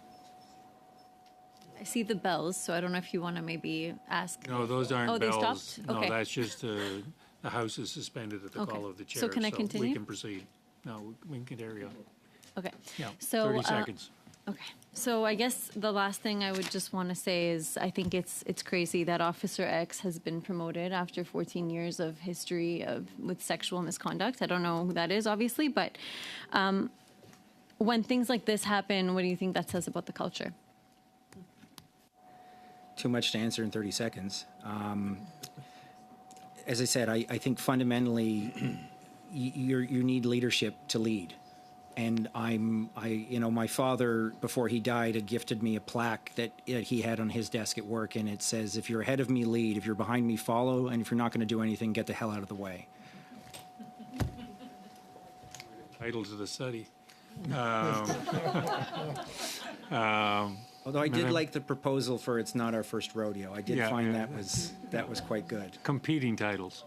I see the bells, so I don't know if you want to maybe ask. No, those aren't Oh, they bells. stopped? No, Okay. that's just the House is suspended at the Okay. call of the chair. So can I continue? We can proceed. No, we can carry on. Okay. Yeah, So, 30 seconds. Okay. So I guess the last thing I would just want to say is I think it's crazy that Officer X has been promoted after 14 years of history with sexual misconduct. I don't know who that is, obviously, but when things like this happen, what do you think that says about the culture? Too much to answer in 30 seconds. As I said, I think fundamentally you need leadership to lead. And my father, before he died, had gifted me a plaque that he had on his desk at work, and it says, if you're ahead of me, lead. If you're behind me, follow. And if you're not going to do anything, get the hell out of the way. Title to the study. Although I did like the proposal for "It's Not Our First Rodeo." I did find that was quite good. Competing titles.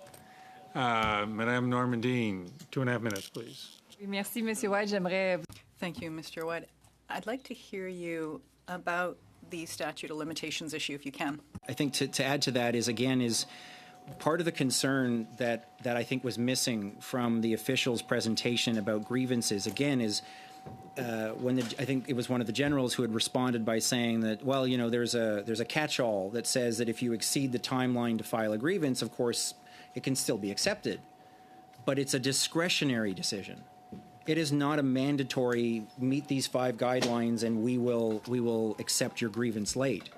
Madame Normandine, 2.5 minutes, please. Merci, Monsieur White. J'aimerais. Thank you, Mr. White. I'd like to hear you about the statute of limitations issue, if you can. I think to add to that is part of the concern that I think was missing from the officials' presentation about grievances, again, is I think it was one of the generals who had responded by saying that, well, there's a catch-all that says that if you exceed the timeline to file a grievance, of course, it can still be accepted. But it's a discretionary decision. It is not a mandatory meet these 5 guidelines and we will accept your grievance late.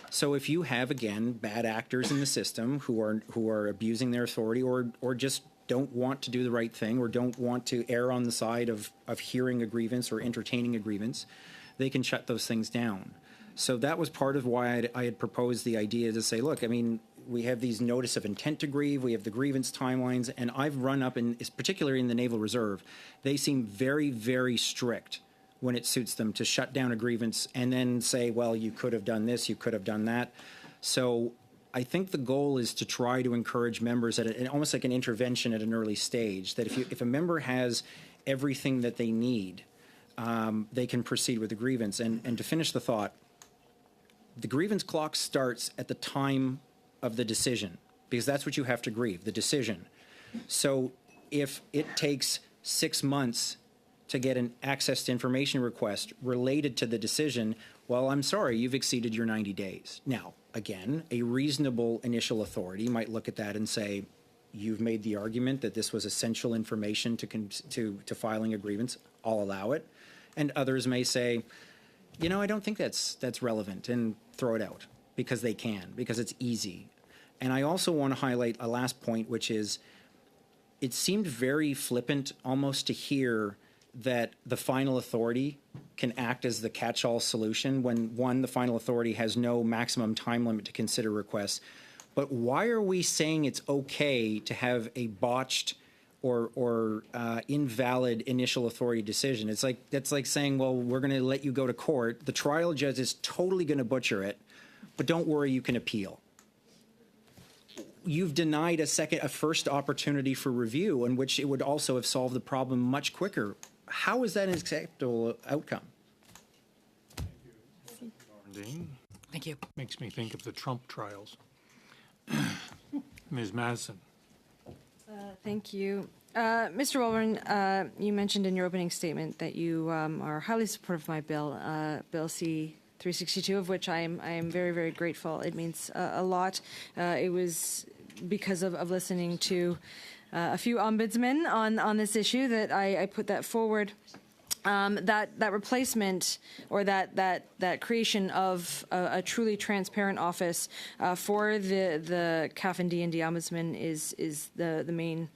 So if you have, again, bad actors in the system who are abusing their authority or just don't want to do the right thing or don't want to err on the side of hearing a grievance or entertaining a grievance, they can shut those things down. So that was part of why I had proposed the idea to say, look, I mean, we have these notice of intent to grieve, we have the grievance timelines, and I've run up, particularly in the Naval Reserve, they seem very, very strict when it suits them to shut down a grievance and then say, well, you could have done this, you could have done that. So I think the goal is to try to encourage members at almost like an intervention at an early stage, that if a member has everything that they need, they can proceed with the grievance. And to finish the thought, the grievance clock starts at the time of the decision, because that's what you have to grieve, the decision. So if it takes 6 months to get an access to information request related to the decision, well, I'm sorry, you've exceeded your 90 days. Now, again, a reasonable initial authority might look at that and say, you've made the argument that this was essential information to filing a grievance, I'll allow it. And others may say, I don't think that's relevant, and throw it out because it's easy. And I also want to highlight a last point, which is it seemed very flippant almost to hear that the final authority can act as the catch-all solution when, the final authority has no maximum time limit to consider requests. But why are we saying it's okay to have a botched or invalid initial authority decision? That's like saying, well, we're going to let you go to court. The trial judge is totally going to butcher it, but don't worry, you can appeal. you've denied a first opportunity for review in which it would also have solved the problem much quicker. How is that an acceptable outcome? Dean, Thank you. makes me think of the Trump trials. Ms. Madison. Thank you. Mr. Walburn, you mentioned in your opening statement that you are highly supportive of my bill, Bill C-362, of which I am very, very grateful. It means a lot. It was because of listening to a few ombudsmen on this issue that I put that forward. That replacement or that creation of a truly transparent office for the CAF and D&D ombudsman is the main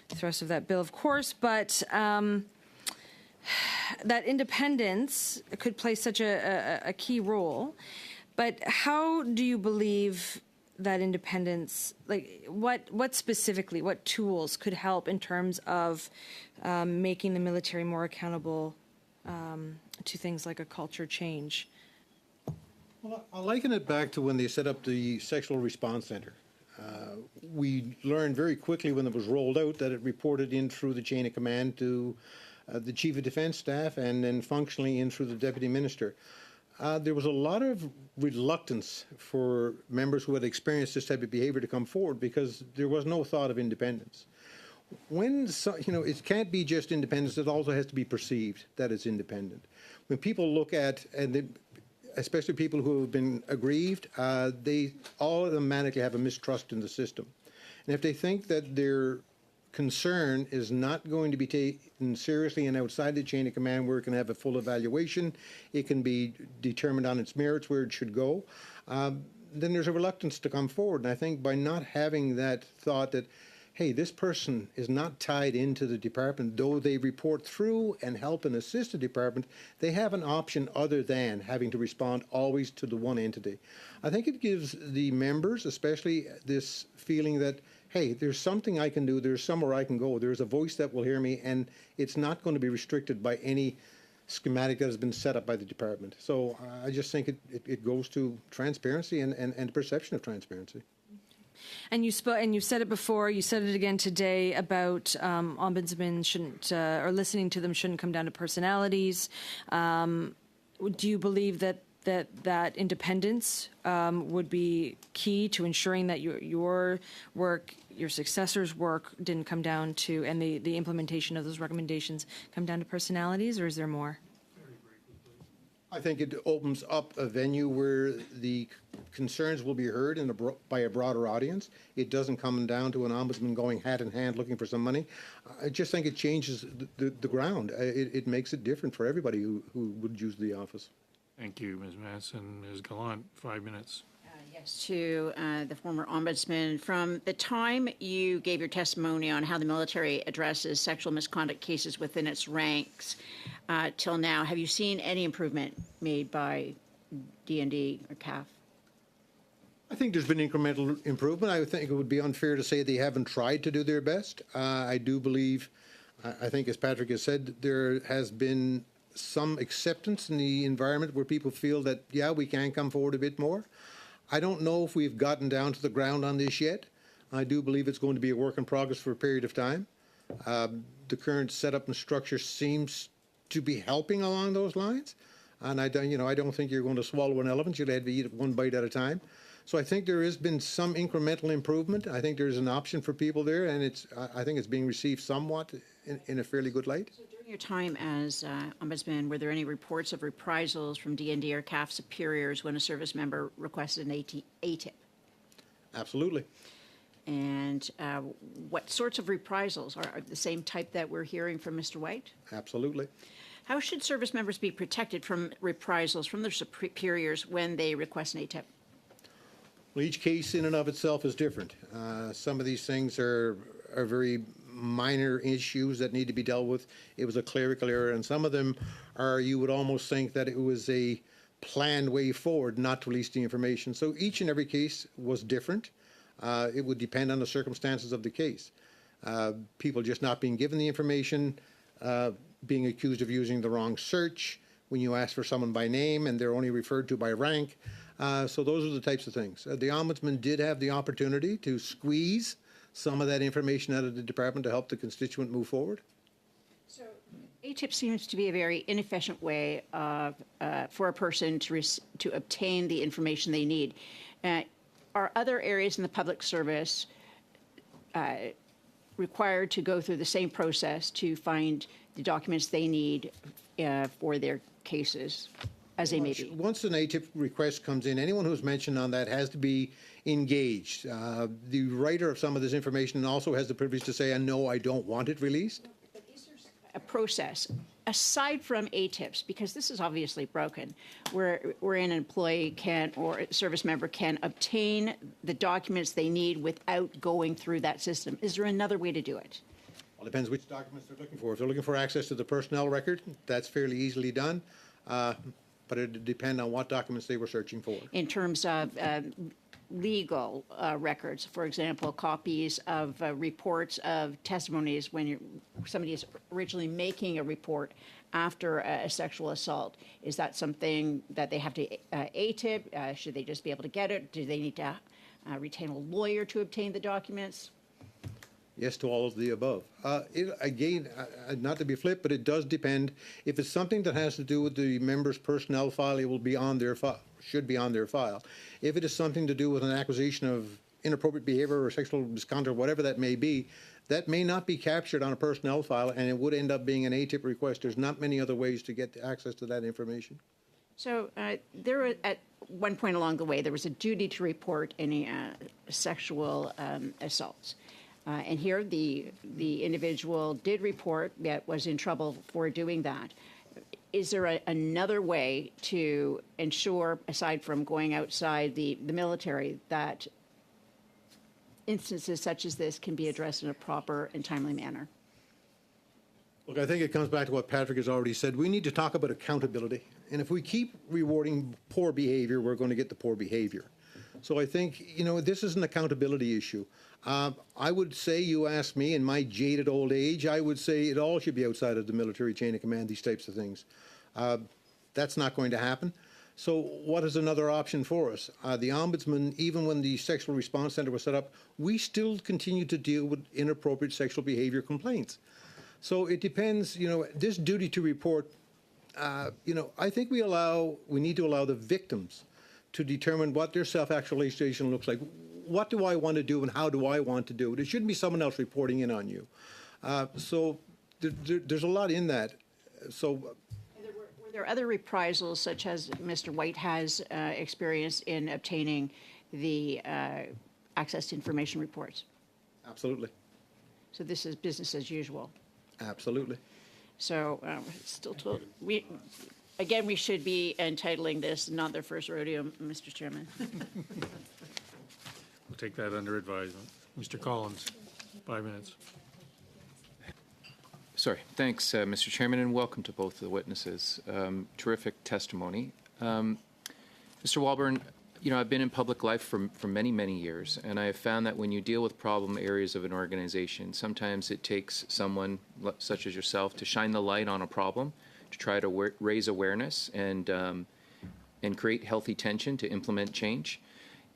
thrust of that bill, of course. But that independence could play such a key role. But how do you believe that independence, like what specifically, what tools could help in terms of making the military more accountable to things like a culture change? Well, I'll liken it back to when they set up the Sexual Response Center. We learned very quickly when it was rolled out that it reported in through the chain of command to the Chief of Defense Staff and then functionally in through the Deputy Minister. There was a lot of reluctance for members who had experienced this type of behavior to come forward because there was no thought of independence. When, it can't be just independence, it also has to be perceived that it's independent. When people look at, especially people who have been aggrieved, they all automatically have a mistrust in the system. And if they think that their concern is not going to be taken seriously and outside the chain of command where it can have a full evaluation, it can be determined on its merits where it should go, then there's a reluctance to come forward. And I think by not having that thought that, hey, this person is not tied into the department, though they report through and help and assist the department, they have an option other than having to respond always to the one entity. I think it gives the members, especially this feeling that, hey, there's something I can do, there's somewhere I can go, there's a voice that will hear me, and it's not going to be restricted by any schematic that has been set up by the department. So I just think it goes to transparency and perception of transparency. And you said it before. You said it again today about ombudsmen shouldn't, or listening to them shouldn't come down to personalities. Do you believe that independence would be key to ensuring that your work, your successors' work, didn't come down to, and the implementation of those recommendations come down to personalities, or is there more? I think it opens up a venue where the concerns will be heard by a broader audience. It doesn't come down to an ombudsman going hat in hand looking for some money. I just think it changes the ground. It makes it different for everybody who would use the office. Thank you, Ms. Madison. Ms. Gallant, 5 minutes. Yes, to the former ombudsman. From the time you gave your testimony on how the military addresses sexual misconduct cases within its ranks till now, have you seen any improvement made by D&D or CAF? I think there's been incremental improvement. I think it would be unfair to say they haven't tried to do their best. I do believe, I think as Patrick has said, there has been some acceptance in the environment where people feel that, yeah, we can come forward a bit more. I don't know if we've gotten down to the ground on this yet. I do believe it's going to be a work in progress for a period of time. The current setup and structure seems to be helping along those lines. And I don't think you're going to swallow an elephant. You'll have to eat it one bite at a time. So I think there has been some incremental improvement. I think there's an option for people there, and I think it's being received somewhat in a fairly good light. So during your time as ombudsman, were there any reports of reprisals from D&D or CAF superiors when a service member requested an ATIP? Absolutely. And what sorts of reprisals are the same type that we're hearing from Mr. White? Absolutely. How should service members be protected from reprisals from their superiors when they request an ATIP? Well, each case in and of itself is different. Some of these things are very minor issues that need to be dealt with. It was a clerical error, and some of them are, you would almost think that it was a planned way forward not to release the information. So each and every case was different. It would depend on the circumstances of the case. People just not being given the information, being accused of using the wrong search, when you ask for someone by name and they're only referred to by rank. So those are the types of things. The Ombudsman did have the opportunity to squeeze some of that information out of the department to help the constituent move forward. So ATIP seems to be a very inefficient way of, for a person to obtain the information they need. Are other areas in the public service required to go through the same process to find the documents they need for their cases, as they may be? Once an ATIP request comes in, anyone who's mentioned on that has to be engaged. The writer of some of this information also has the privilege to say, no, I don't want it released. A process aside from ATIPs, because this is obviously broken, where an employee can or a service member can obtain the documents they need without going through that system. Is there another way to do it? Well, it depends which documents they're looking for. If they're looking for access to the personnel record, that's fairly easily done. But it would depend on what documents they were searching for. In terms of legal records, for example, copies of reports of testimonies when somebody is originally making a report after a sexual assault. Is that something that they have to ATIP? Should they just be able to get it? Do they need to retain a lawyer to obtain the documents? Yes to all of the above. Again, not to be flip, but it does depend. If it's something that has to do with the member's personnel file, it will be on their file, should be on their file. If it is something to do with an acquisition of inappropriate behavior or sexual misconduct, whatever that may be, that may not be captured on a personnel file, and it would end up being an ATIP request. There's not many other ways to get access to that information. So there, at one point along the way, there was a duty to report any sexual assaults. And here the individual did report, yet was in trouble for doing that. Is there another way to ensure, aside from going outside the military, that instances such as this can be addressed in a proper and timely manner? Look, I think it comes back to what Patrick has already said. We need to talk about accountability. And if we keep rewarding poor behavior, we're going to get the poor behavior. So I think, this is an accountability issue. I would say, you ask me, in my jaded old age, I would say it all should be outside of the military chain of command, these types of things. That's not going to happen. So what is another option for us? The Ombudsman, even when the Sexual Response Center was set up, we still continue to deal with inappropriate sexual behavior complaints. So it depends, this duty to report, I think we need to allow the victims to determine what their self-actualization looks like. What do I want to do and how do I want to do it? It shouldn't be someone else reporting in on you. So there's a lot in that. So Were there other reprisals, such as Mr. White has experienced in obtaining the access to information reports? absolutely. So this is business as usual. Absolutely. So we should be entitling this not their first rodeo, Mr. Chairman. We'll take that under advisement. Mr. Collins, 5 minutes. Sorry. Thanks, Mr. Chairman, and welcome to both the witnesses. Terrific testimony. Mr. Walburn, I've been in public life for many, many years, and I have found that when you deal with problem areas of an organization, sometimes it takes someone such as yourself to shine the light on a problem, to try to raise awareness and create healthy tension to implement change.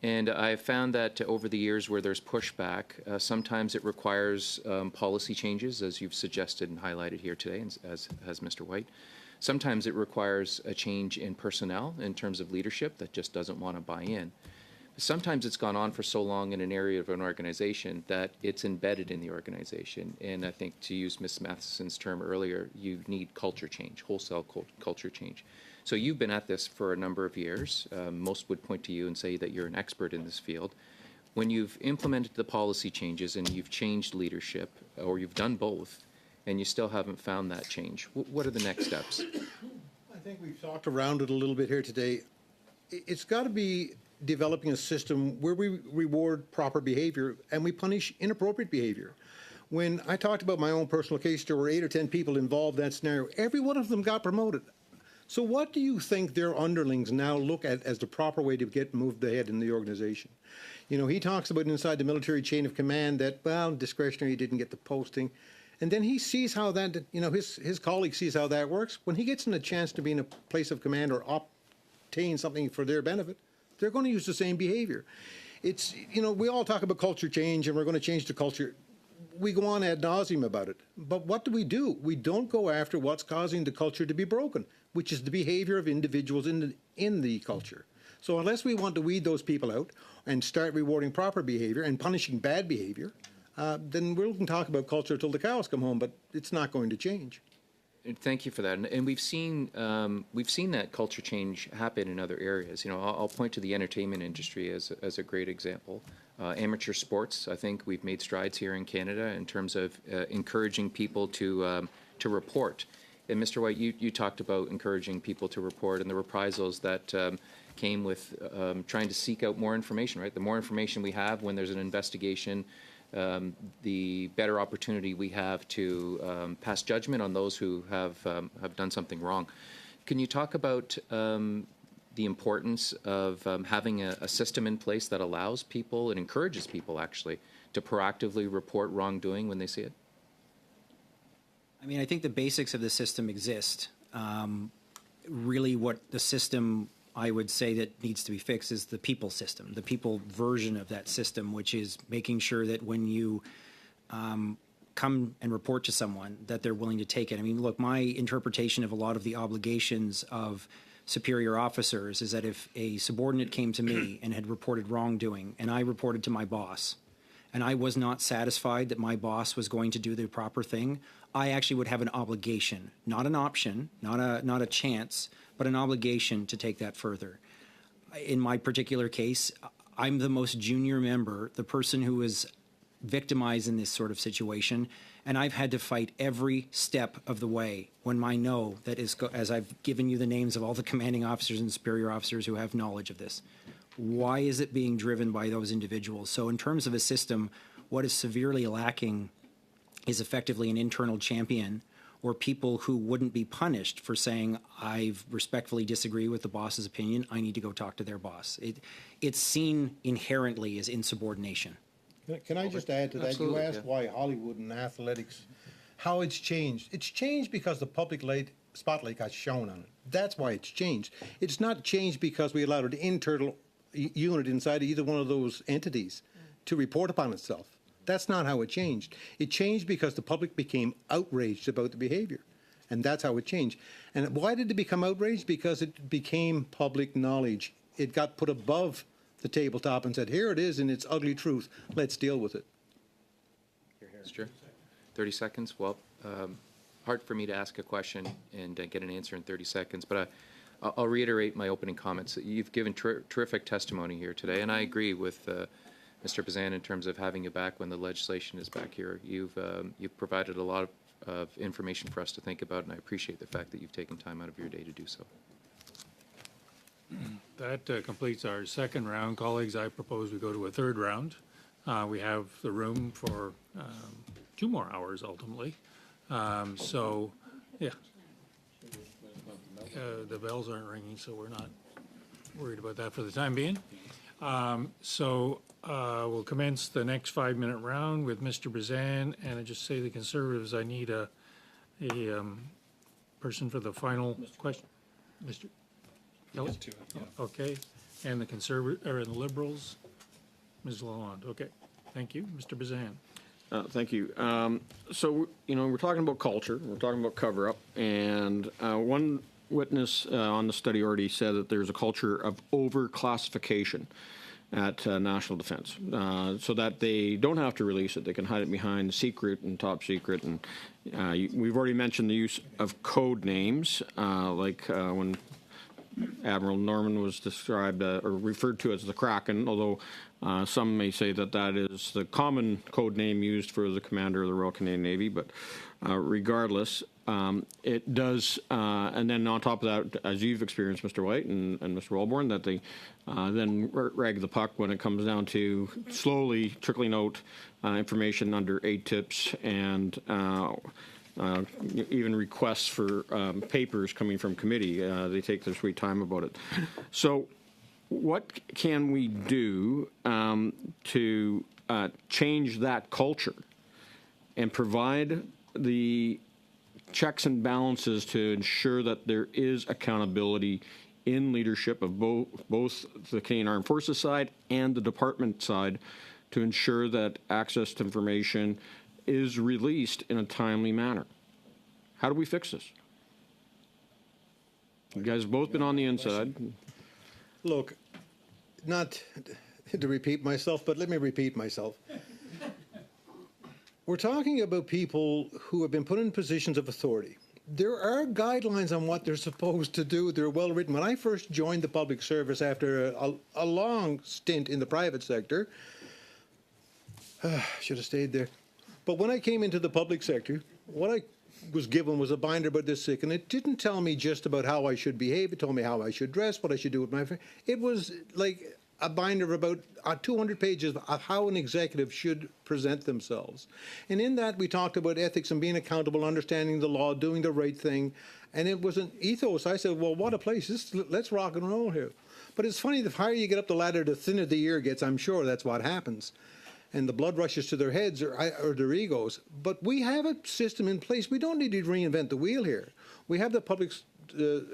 And I have found that over the years where there's pushback, sometimes it requires policy changes, as you've suggested and highlighted here today, as has Mr. White. Sometimes it requires a change in personnel in terms of leadership that just doesn't want to buy in. Sometimes it's gone on for so long in an area of an organization that it's embedded in the organization. And I think, to use Ms. Matheson's term earlier, you need culture change, wholesale culture change. So you've been at this for a number of years. Most would point to you and say that you're an expert in this field. When you've implemented the policy changes and you've changed leadership, or you've done both, and you still haven't found that change, what are the next steps? I think we've talked around it a little bit here today. It's got to be developing a system where we reward proper behavior and we punish inappropriate behavior. When I talked about my own personal case, there were 8 or 10 people involved in that scenario. Every one of them got promoted. So what do you think their underlings now look at as the proper way to get moved ahead in the organization? He talks about inside the military chain of command that, discretionary, didn't get the posting. And then he sees how that, his colleague sees how that works. When he gets in a chance to be in a place of command or obtain something for their benefit, they're going to use the same behavior. It's, we all talk about culture change and we're going to change the culture. We go on ad nauseum about it. But what do? We don't go after what's causing the culture to be broken, which is the behavior of individuals in the culture. So unless we want to weed those people out and start rewarding proper behavior and punishing bad behavior, then we can talk about culture till the cows come home, but it's not going to change. Thank you for that. And we've seen that culture change happen in other areas. I'll point to the entertainment industry as a great example. Amateur sports, I think we've made strides here in Canada in terms of encouraging people to report. And Mr. White, you talked about encouraging people to report and the reprisals that came with trying to seek out more information, right? The more information we have when there's an investigation, the better opportunity we have to pass judgment on those who have done something wrong. Can you talk about the importance of having a system in place that allows people and encourages people actually to proactively report wrongdoing when they see it? I mean, I think the basics of the system exist. Really what the system, I would say, that needs to be fixed is the people system, the people version of that system, which is making sure that when you come and report to someone that they're willing to take it. I mean, look, my interpretation of a lot of the obligations of superior officers is that if a subordinate came to me and had reported wrongdoing and I reported to my boss and I was not satisfied that my boss was going to do the proper thing, I actually would have an obligation, not an option, not a chance, but an obligation to take that further. In my particular case, I'm the most junior member, the person who is victimized in this sort of situation, and I've had to fight every step of the way when I know that is, as I've given you the names of all the commanding officers and superior officers who have knowledge of this. Why is it being driven by those individuals? So in terms of a system, what is severely lacking is effectively an internal champion or people who wouldn't be punished for saying, I respectfully disagree with the boss's opinion, I need to go talk to their boss. It's seen inherently as insubordination. Can I just add to that? Absolutely, You asked why Hollywood and athletics, how it's changed. It's changed because the public spotlight got shown on it. That's why it's changed. It's not changed because we allowed an internal unit inside either one of those entities to report upon itself. That's not how it changed. It changed because the public became outraged about the behavior. And that's how it changed. And why did it become outraged? Because it became public knowledge. It got put above the tabletop and said, here it is in its ugly truth. Let's deal with it. Sure. 30 seconds. Well, hard for me to ask a question and get an answer in 30 seconds, but I'll reiterate my opening comments. You've given terrific testimony here today, and I agree with Mr. Bazan in terms of having you back when the legislation is back here. You've provided a lot of information for us to think about, and I appreciate the fact that you've taken time out of your day to do so. That completes our second round. Colleagues, I propose we go to a third round. We have the room for 2 more hours ultimately. So, yeah. The bells aren't ringing, so we're not worried about that for the time being. We'll commence the next 5-minute round with Mr. Bazan, and I just say the Conservatives, I need a person for the final question. Mr. Kelly? Okay, and the the Liberals, Ms. Lalonde. Okay, thank you, Mr. Bazan. Thank you. So, we're talking about culture, we're talking about cover-up, and one witness on the study already said that there's a culture of over-classification at National Defense, so that they don't have to release it. They can hide it behind secret and top secret. And we've already mentioned the use of code names, like when Admiral Norman was described or referred to as the Kraken, although some may say that that is the common code name used for the commander of the Royal Canadian Navy. But regardless, it does, and then on top of that, as you've experienced, Mr. White and Mr. Walborn, that they then rag the puck when it comes down to slowly trickling out information under ATIPs and even requests for papers coming from committee. They take their sweet time about it. So what can we do to change that culture and provide the checks and balances to ensure that there is accountability in leadership of both the Canadian Armed Forces side and the department side to ensure that access to information is released in a timely manner. How do we fix this? You guys have both been on the inside. Look, not to repeat myself, but let me repeat myself. We're talking about people who have been put in positions of authority. There are guidelines on what they're supposed to do. They're well written. When I first joined the public service after a long stint in the private sector, should have stayed there. But when I came into the public sector, what I was given was a binder about this sick, and it didn't tell me just about how I should behave. It told me how I should dress, what I should do with my family. It was like a binder of about 200 pages of how an executive should present themselves. And in that, we talked about ethics and being accountable, understanding the law, doing the right thing. And it was an ethos. I said, well, what a place. Let's rock and roll here. But it's funny, the higher you get up the ladder, the thinner the ear gets. I'm sure that's what happens. And the blood rushes to their heads or their egos. But we have a system in place. We don't need to reinvent the wheel here. We have the Public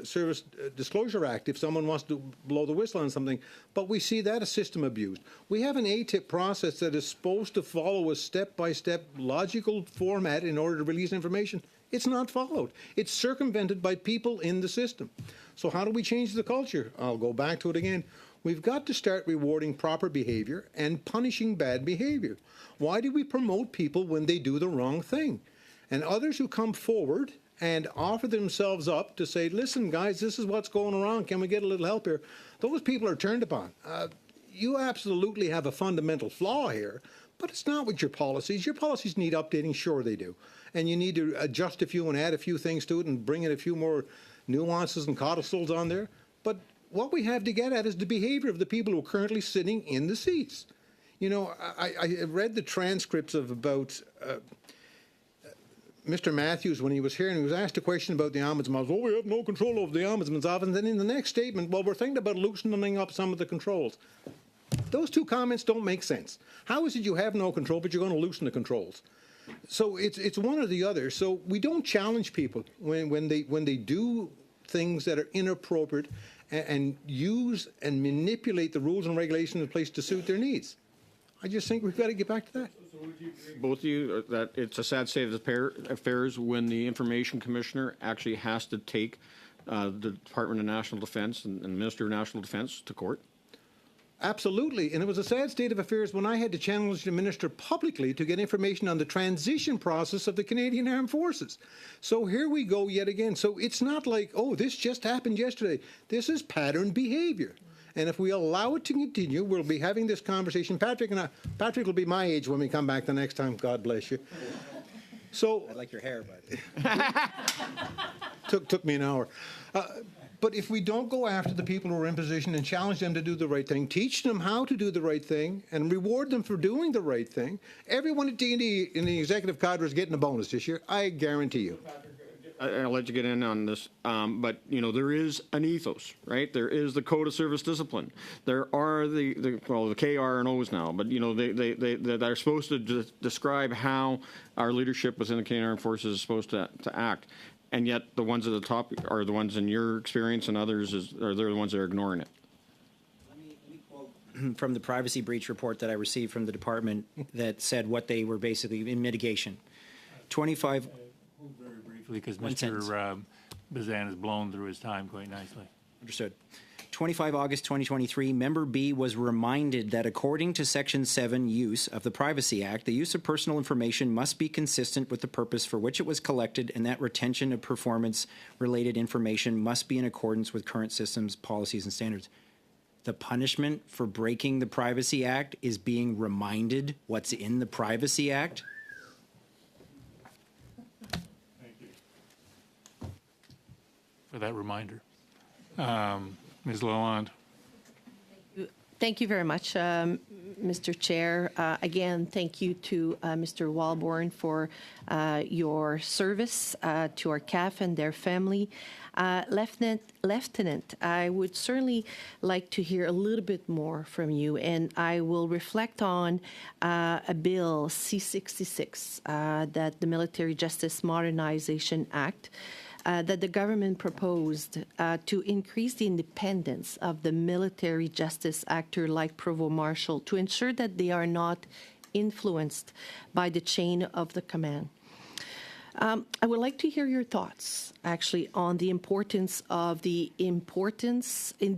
Service Disclosure Act if someone wants to blow the whistle on something, but we see that as system abused. We have an ATIP process that is supposed to follow a step-by-step logical format in order to release information. It's not followed. It's circumvented by people in the system. So how do we change the culture? I'll go back to it again. We've got to start rewarding proper behavior and punishing bad behavior. Why do we promote people when they do the wrong thing? And others who come forward and offer themselves up to say, listen, guys, this is what's going around. Can we get a little help here? Those people are turned upon. You absolutely have a fundamental flaw here, but it's not with your policies. Your policies need updating. Sure, they do. And you need to adjust a few and add a few things to it and bring in a few more nuances and codicils on there. But what we have to get at is the behavior of the people who are currently sitting in the seats. You know, I read the transcripts of about Mr. Matthews when he was here, and he was asked a question about the Ombudsman. Oh, we have no control over the Ombudsman's office. And then in the next statement, well, we're thinking about loosening up some of the controls. Those two comments don't make sense. How is it you have no control, but you're going to loosen the controls? So it's one or the other. So we don't challenge people when they do things that are inappropriate and use and manipulate the rules and regulations in place to suit their needs. I just think we've got to get back to that. So would you agree, both of you, that it's a sad state of affairs when the Information Commissioner actually has to take the Department of National Defense and the Minister of National Defense to court? Absolutely. And it was a sad state of affairs when I had to challenge the minister publicly to get information on the transition process of the Canadian Armed Forces. So here we go yet again. So it's not like, oh, this just happened yesterday. This is pattern behavior. And if we allow it to continue, we'll be having this conversation. Patrick will be my age when we come back the next time. God bless you. So I like your hair, but took me an hour. But if we don't go after the people who are in position and challenge them to do the right thing, teach them how to do the right thing, and reward them for doing the right thing, everyone at D&D in the executive cadre is getting a bonus this year. I guarantee you. I'll let you get in on this, but you know there is an ethos, right? There is the Code of Service Discipline. There are the KR and O's now, but you know they're supposed to describe how our leadership within the Canadian Armed Forces is supposed to act. And yet the ones at the top are the ones in your experience, and others are they're the ones that are ignoring it. Let me quote from the privacy breach report that I received from the department that said what they were basically in mitigation. 25. Very briefly, because Mr. Bazan has blown through his time quite nicely. Understood. 25 August 2023, Member B was reminded that according to Section 7 use of the Privacy Act, the use of personal information must be consistent with the purpose for which it was collected, and that retention of performance-related information must be in accordance with current systems, policies, and standards. The punishment for breaking the Privacy Act is being reminded what's in the Privacy Act? Thank you for that reminder. Ms. Lalonde. Thank you very much, Mr. Chair. Again, thank you to Mr. Walborn for your service to our CAF and their family. Lieutenant, I would certainly like to hear a little bit more from you, and I will reflect on a bill, C-66, that the Military Justice Modernization Act, that the government proposed to increase the independence of the military justice actor like provost marshal to ensure that they are not influenced by the chain of the command. I would like to hear your thoughts, actually, on the importance of the importance of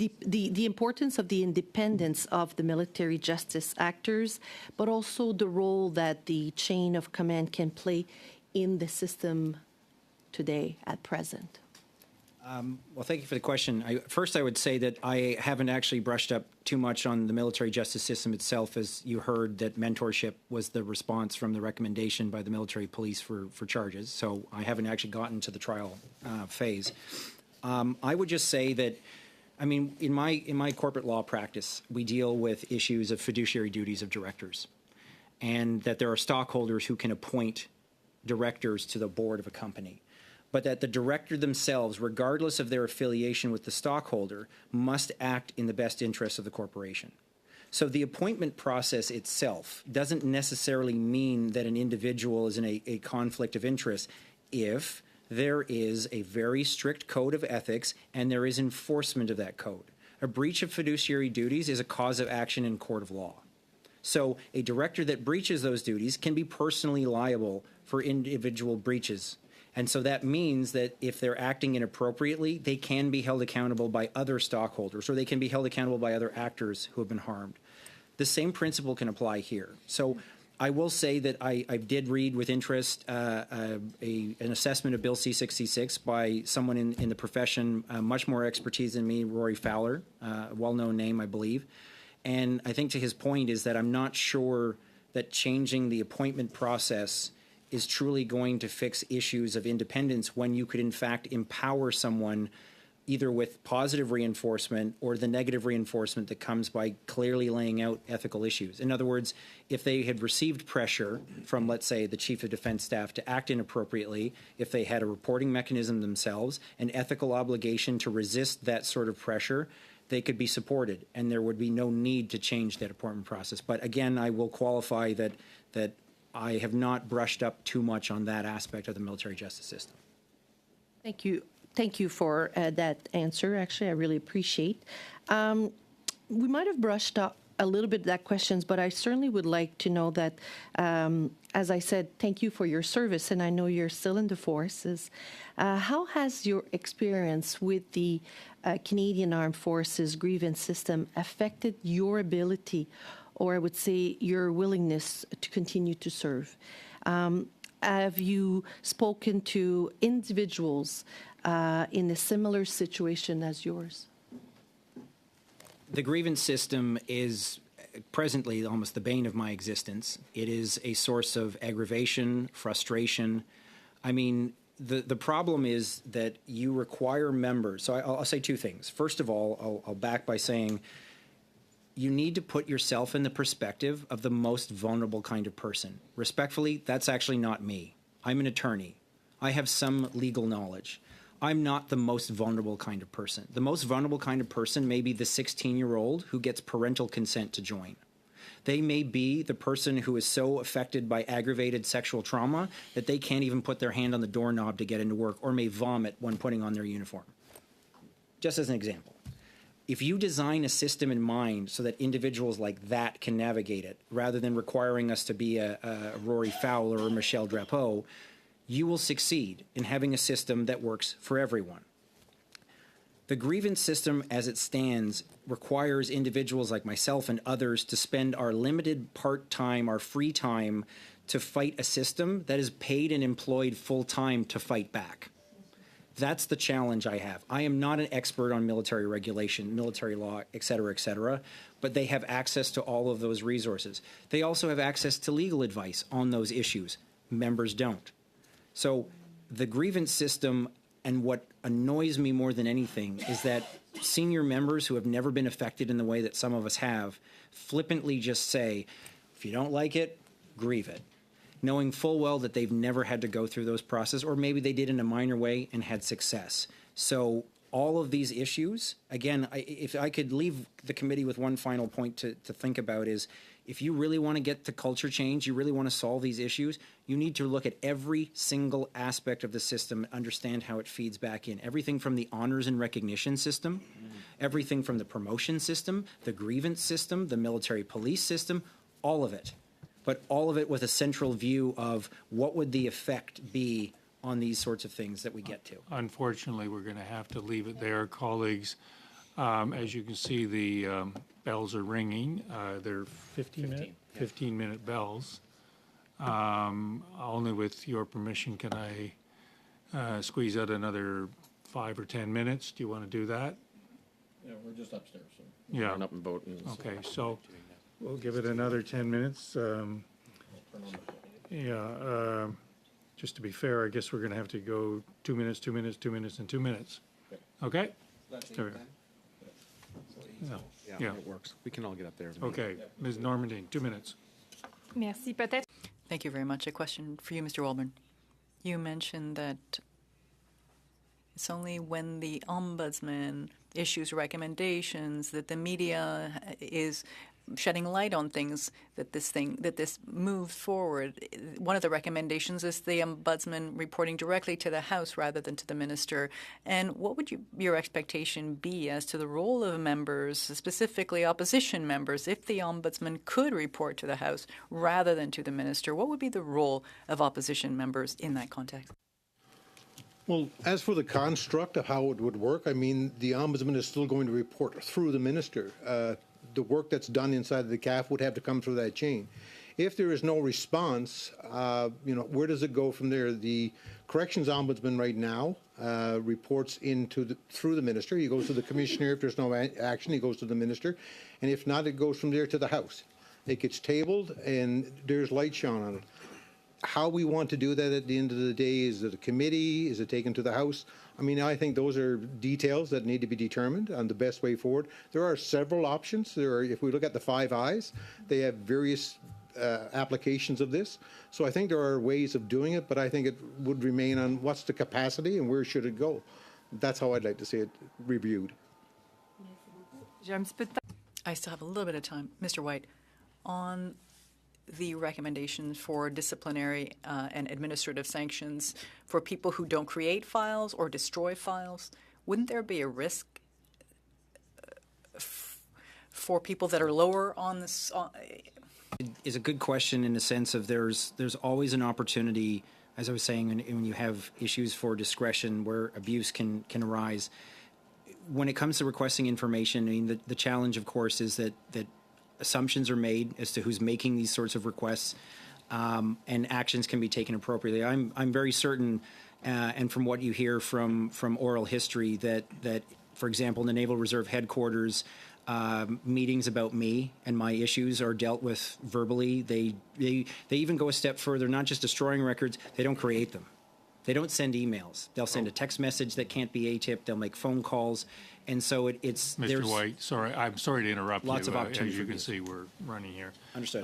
the independence of the military justice actors, but also the role that the chain of command can play in the system today at present. Well, thank you for the question. First, I would say that I haven't actually brushed up too much on the military justice system itself. As you heard, that mentorship was the response from the recommendation by the military police for charges. So I haven't actually gotten to the trial phase. I would just say that, I mean, in my corporate law practice, we deal with issues of fiduciary duties of directors, and that there are stockholders who can appoint directors to the board of a company, but that the director themselves, regardless of their affiliation with the stockholder, must act in the best interest of the corporation. So the appointment process itself doesn't necessarily mean that an individual is in a conflict of interest if there is a very strict code of ethics and there is enforcement of that code. A breach of fiduciary duties is a cause of action in court of law. So a director that breaches those duties can be personally liable for individual breaches. And so that means that if they're acting inappropriately, they can be held accountable by other stockholders, or they can be held accountable by other actors who have been harmed. The same principle can apply here. So I will say that I did read with interest an assessment of Bill C-66 by someone in the profession, much more expertise than me, Rory Fowler, a well-known name, I believe. And I think to his point is that I'm not sure that changing the appointment process is truly going to fix issues of independence when you could in fact empower someone either with positive reinforcement or the negative reinforcement that comes by clearly laying out ethical issues. In other words, if they had received pressure from, let's say, the Chief of Defense Staff to act inappropriately, if they had a reporting mechanism themselves, an ethical obligation to resist that sort of pressure, they could be supported, and there would be no need to change that appointment process. But again, I will qualify that I have not brushed up too much on that aspect of the military justice system. Thank you. Thank you for that answer. Actually, I really appreciate. We might have brushed up a little bit that questions, but I certainly would like to know that, as I said, thank you for your service, and I know you're still in the forces. How has your experience with the Canadian Armed Forces grievance system affected your ability, or I would say your willingness to continue to serve? Have you spoken to individuals in a similar situation as yours? The grievance system is presently almost the bane of my existence. It is a source of aggravation, frustration. I mean, the problem is that you require members. So I'll say two things. First of all, I'll back by saying you need to put yourself in the perspective of the most vulnerable kind of person. Respectfully, that's actually not me. I'm an attorney. I have some legal knowledge. I'm not the most vulnerable kind of person. The most vulnerable kind of person may be the 16-year-old who gets parental consent to join. They may be the person who is so affected by aggravated sexual trauma that they can't even put their hand on the doorknob to get into work, or may vomit when putting on their uniform. Just as an example. If you design a system in mind so that individuals like that can navigate it, rather than requiring us to be a Rory Fowler or Michelle Drapeau, you will succeed in having a system that works for everyone. The grievance system as it stands requires individuals like myself and others to spend our limited part-time, our free time, to fight a system that is paid and employed full-time to fight back. That's the challenge I have. I am not an expert on military regulation, military law, et cetera, but they have access to all of those resources. They also have access to legal advice on those issues. Members don't. So the grievance system, and what annoys me more than anything, is that senior members who have never been affected in the way that some of us have flippantly just say, if you don't like it, grieve it, knowing full well that they've never had to go through those processes, or maybe they did in a minor way and had success. So all of these issues, again, if I could leave the committee with one final point to think about is, if you really want to get the culture change, you really want to solve these issues, you need to look at every single aspect of the system and understand how it feeds back in. Everything from the honors and recognition system, everything from the promotion system, the grievance system, the military police system, all of it. But all of it with a central view of what would the effect be on these sorts of things that we get to. Unfortunately, we're going to have to leave it there, colleagues. As you can see, the bells are ringing. They're 15-minute bells. Only with your permission can I squeeze out another 5 or 10 minutes. Do you want to do that? Yeah, we're just upstairs, so. Yeah. Run up and vote. Okay, so we'll give it another 10 minutes. Just to be fair, I guess we're going to have to go 2 minutes, 2 minutes, 2 minutes, and 2 minutes. Okay? There we go. Yeah, Yeah. it works. We can all get up there. Okay, Ms. Normandin, 2 minutes. Merci. Peut-être. Thank you very much. A question for you, Mr. Walburn. You mentioned that it's only when the ombudsman issues recommendations that the media is shedding light on things that this moves forward. One of the recommendations is the ombudsman reporting directly to the House rather than to the minister. And what would your expectation be as to the role of members, specifically opposition members, if the ombudsman could report to the House rather than to the minister? What would be the role of opposition members in that context? Well, as for the construct of how it would work, I mean, the ombudsman is still going to report through the minister. The work that's done inside the CAF would have to come through that chain. If there is no response, where does it go from there? The corrections ombudsman right now reports through the minister. He goes to the commissioner. If there's no action, he goes to the minister. And if not, it goes from there to the House. It gets tabled, and there's light shone on it. How we want to do that at the end of the day, is it a committee? Is it taken to the House? I mean, I think those are details that need to be determined on the best way forward. There are several options. If we look at the 5 Eyes, they have various applications of this. So I think there are ways of doing it, but I think it would remain on what's the capacity and where should it go. That's how I'd like to see it reviewed. I still have a little bit of time. Mr. White, on the recommendations for disciplinary and administrative sanctions for people who don't create files or destroy files, wouldn't there be a risk for people that are lower on this? It is a good question in the sense of there's always an opportunity, as I was saying, when you have issues for discretion where abuse can arise. When it comes to requesting information, I mean, the challenge, of course, is that assumptions are made as to who's making these sorts of requests, and actions can be taken appropriately. I'm very certain, and from what you hear from oral history, that for example, in the Naval Reserve headquarters, meetings about me and my issues are dealt with verbally. They even go a step further, not just destroying records, they don't create them. They don't send emails. They'll send a text message that can't be ATIP. They'll make phone calls. And so it's... Mr. White, I'm sorry to interrupt you. Lots of opportunity. As you can see, we're running here. Understood.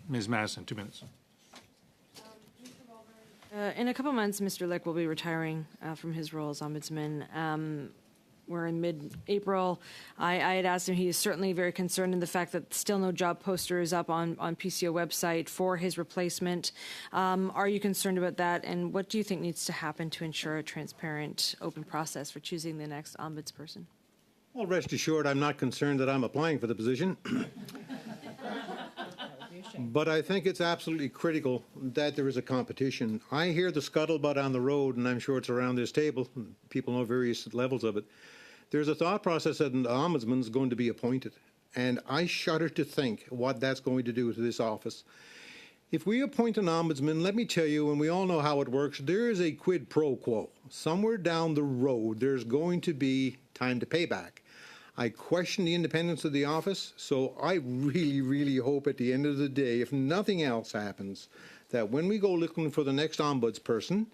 Ms. Madison, 2 minutes. In a couple months, Mr. Lick will be retiring from his role as ombudsman. We're in mid-April. I had asked him, he is certainly very concerned in the fact that still no job poster is up on PCO website for his replacement. Are you concerned about that? And what do you think needs to happen to ensure a transparent, open process for choosing the next ombudsperson? Well, rest assured, I'm not concerned that I'm applying for the position. But I think it's absolutely critical that there is a competition. I hear the scuttlebutt on the road, and I'm sure it's around this table. People know various levels of it. There's a thought process that an ombudsman is going to be appointed, and I shudder to think what that's going to do to this office. If we appoint an ombudsman, let me tell you, and we all know how it works, there is a quid pro quo. Somewhere down the road, there's going to be time to pay back. I question the independence of the office, so I really, really hope at the end of the day, if nothing else happens, that when we go looking for the next ombudsperson,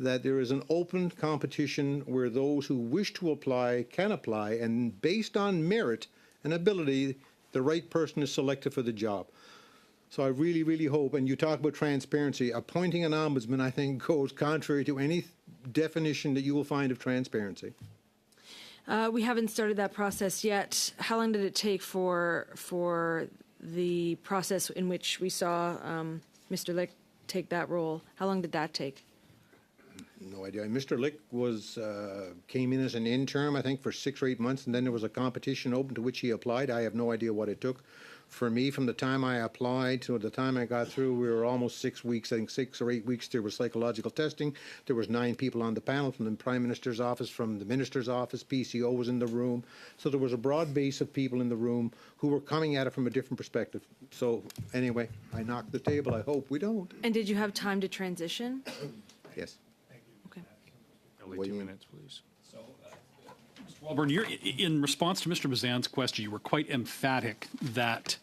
that there is an open competition where those who wish to apply can apply, and based on merit and ability, the right person is selected for the job. So I really, really hope, and you talk about transparency, appointing an ombudsman, I think, goes contrary to any definition that you will find of transparency. We haven't started that process yet. How long did it take for the process in which we saw Mr. Lick take that role? How long did that take? No idea. Mr. Lick came in as an intern, I think, for 6 or 8 months, and then there was a competition open to which he applied. I have no idea what it took. For me, from the time I applied to the time I got through, we were almost 6 weeks. I think 6 or 8 weeks. There was psychological testing. There was 9 people on the panel from the Prime Minister's office, from the Minister's office. PCO was in the room. So there was a broad base of people in the room who were coming at it from a different perspective. So anyway, I knocked the table. I hope we don't. And did you have time to transition? Yes. Okay. Only 2 minutes, please. Walburn, in response to Mr. Bazan's question, you were quite emphatic that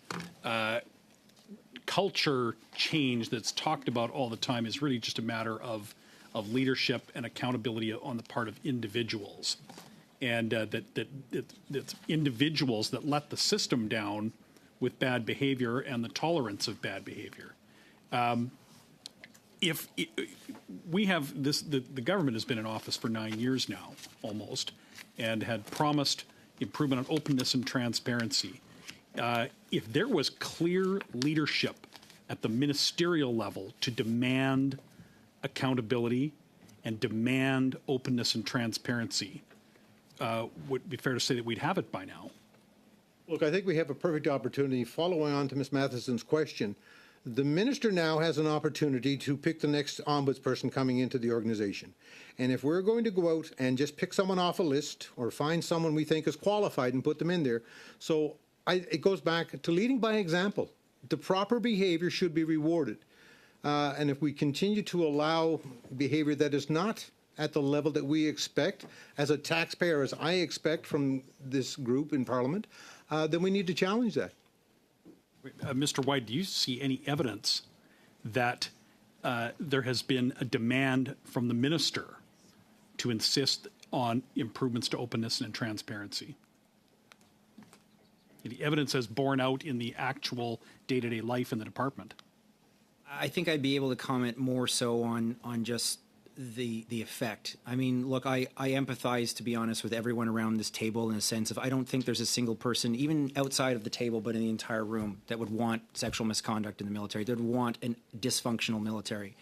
culture change that's talked about all the time is really just a matter of leadership and accountability on the part of individuals, and that it's individuals that let the system down with bad behavior and the tolerance of bad behavior. If we have this, the government has been in office for 9 years now, almost, and had promised improvement on openness and transparency. If there was clear leadership at the ministerial level to demand accountability and demand openness and transparency, would it be fair to say that we'd have it by now? Look, I think we have a perfect opportunity. Following on to Ms. Matheson's question, the minister now has an opportunity to pick the next ombudsperson coming into the organization. And if we're going to go out and just pick someone off a list or find someone we think is qualified and put them in there, it goes back to leading by example. The proper behavior should be rewarded. And if we continue to allow behavior that is not at the level that we expect, as a taxpayer, as I expect from this group in Parliament, then we need to challenge that. Mr. White, do you see any evidence that there has been a demand from the minister to insist on improvements to openness and transparency? The evidence has borne out in the actual day-to-day life in the department. I think I'd be able to comment more so on just the effect. I mean, look, I empathize, to be honest, with everyone around this table in a sense of I don't think there's a single person, even outside of the table, but in the entire room, that would want sexual misconduct in the military, that would want a dysfunctional military.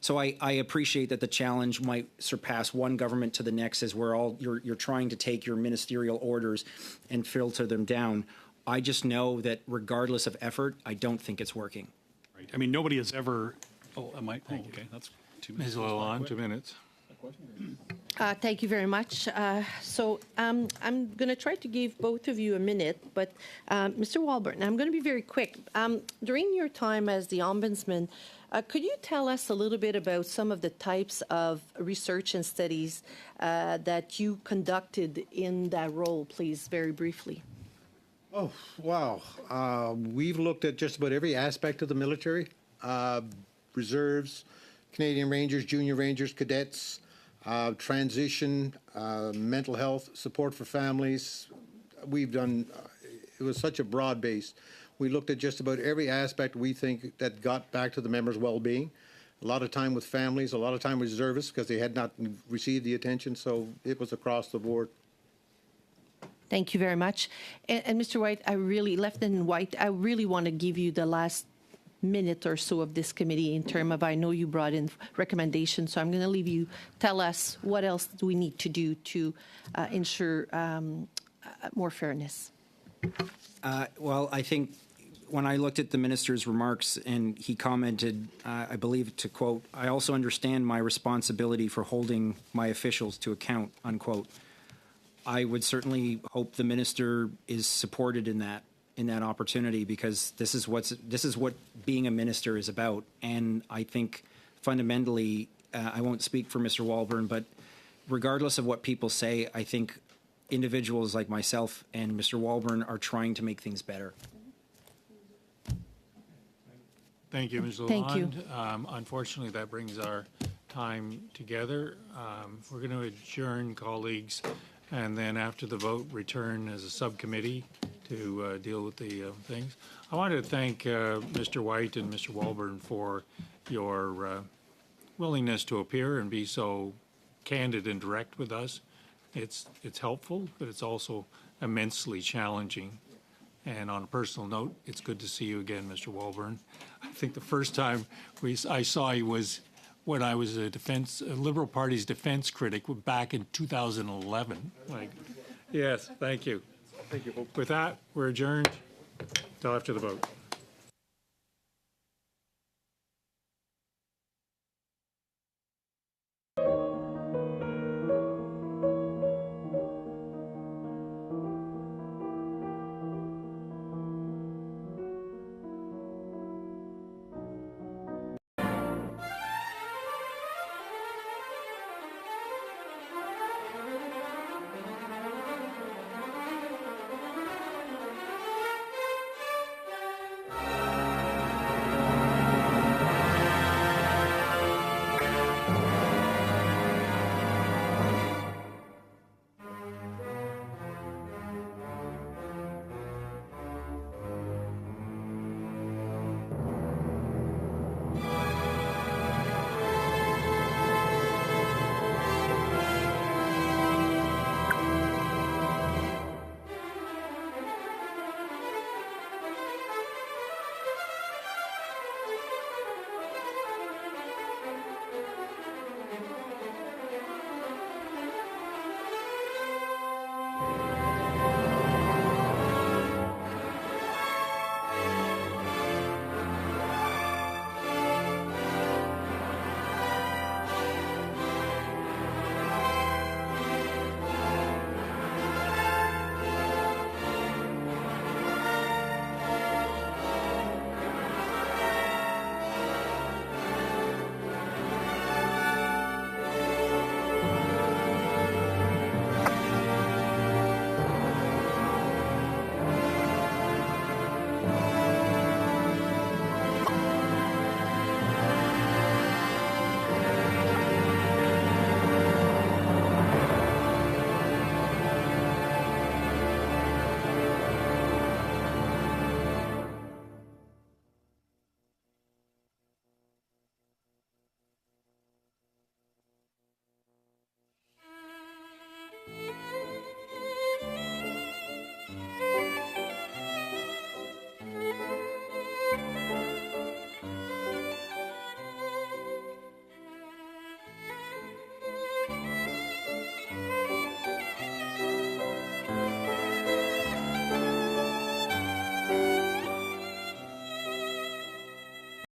So I appreciate that the challenge might surpass one government to the next as you're trying to take your ministerial orders and filter them down. I just know that regardless of effort, I don't think it's working. Right. I mean, nobody has ever. Oh, am I? Oh, okay. That's 2 minutes. Ms. Lalonde, 2 minutes. Thank you very much. I'm going to try to give both of you a minute, but Mr. Walburn, I'm going to be very quick. During your time as the Ombudsman, could you tell us a little bit about some of the types of research and studies that you conducted in that role, please, very briefly? Oh, wow. We've looked at just about every aspect of the military, reserves, Canadian Rangers, Junior Rangers, cadets, transition, mental health, support for families. We've done, it was such a broad base. We looked at just about every aspect we think that got back to the members' well-being. A lot of time with families, a lot of time with reservists because they had not received the attention, so it was across the board. Thank you very much. And Mr. White, Lieutenant White, I really want to give you the last minute or so of this committee in terms of, I know you brought in recommendations, so I'm going to leave you, tell us what else do we need to do to ensure more fairness. Well, I think when I looked at the minister's remarks and he commented, I believe to quote, "I also understand my responsibility for holding my officials to account," unquote. I would certainly hope the minister is supported in that opportunity, because this is what being a minister is about. And I think fundamentally, I won't speak for Mr. Walburn, but regardless of what people say, I think individuals like myself and Mr. Walburn are trying to make things better. Thank you, Ms. Lalonde. Thank you. Unfortunately, that brings our time together. We're going to adjourn, colleagues, and then after the vote, return as a subcommittee to deal with the things. I wanted to thank Mr. White and Mr. Walburn for your willingness to appear and be so candid and direct with us. It's helpful, but it's also immensely challenging. And on a personal note, it's good to see you again, Mr. Walburn. I think the first time I saw you was when I was a Liberal Party's defense critic back in 2011. Yes, thank you. Thank you. With that, we're adjourned till after the vote.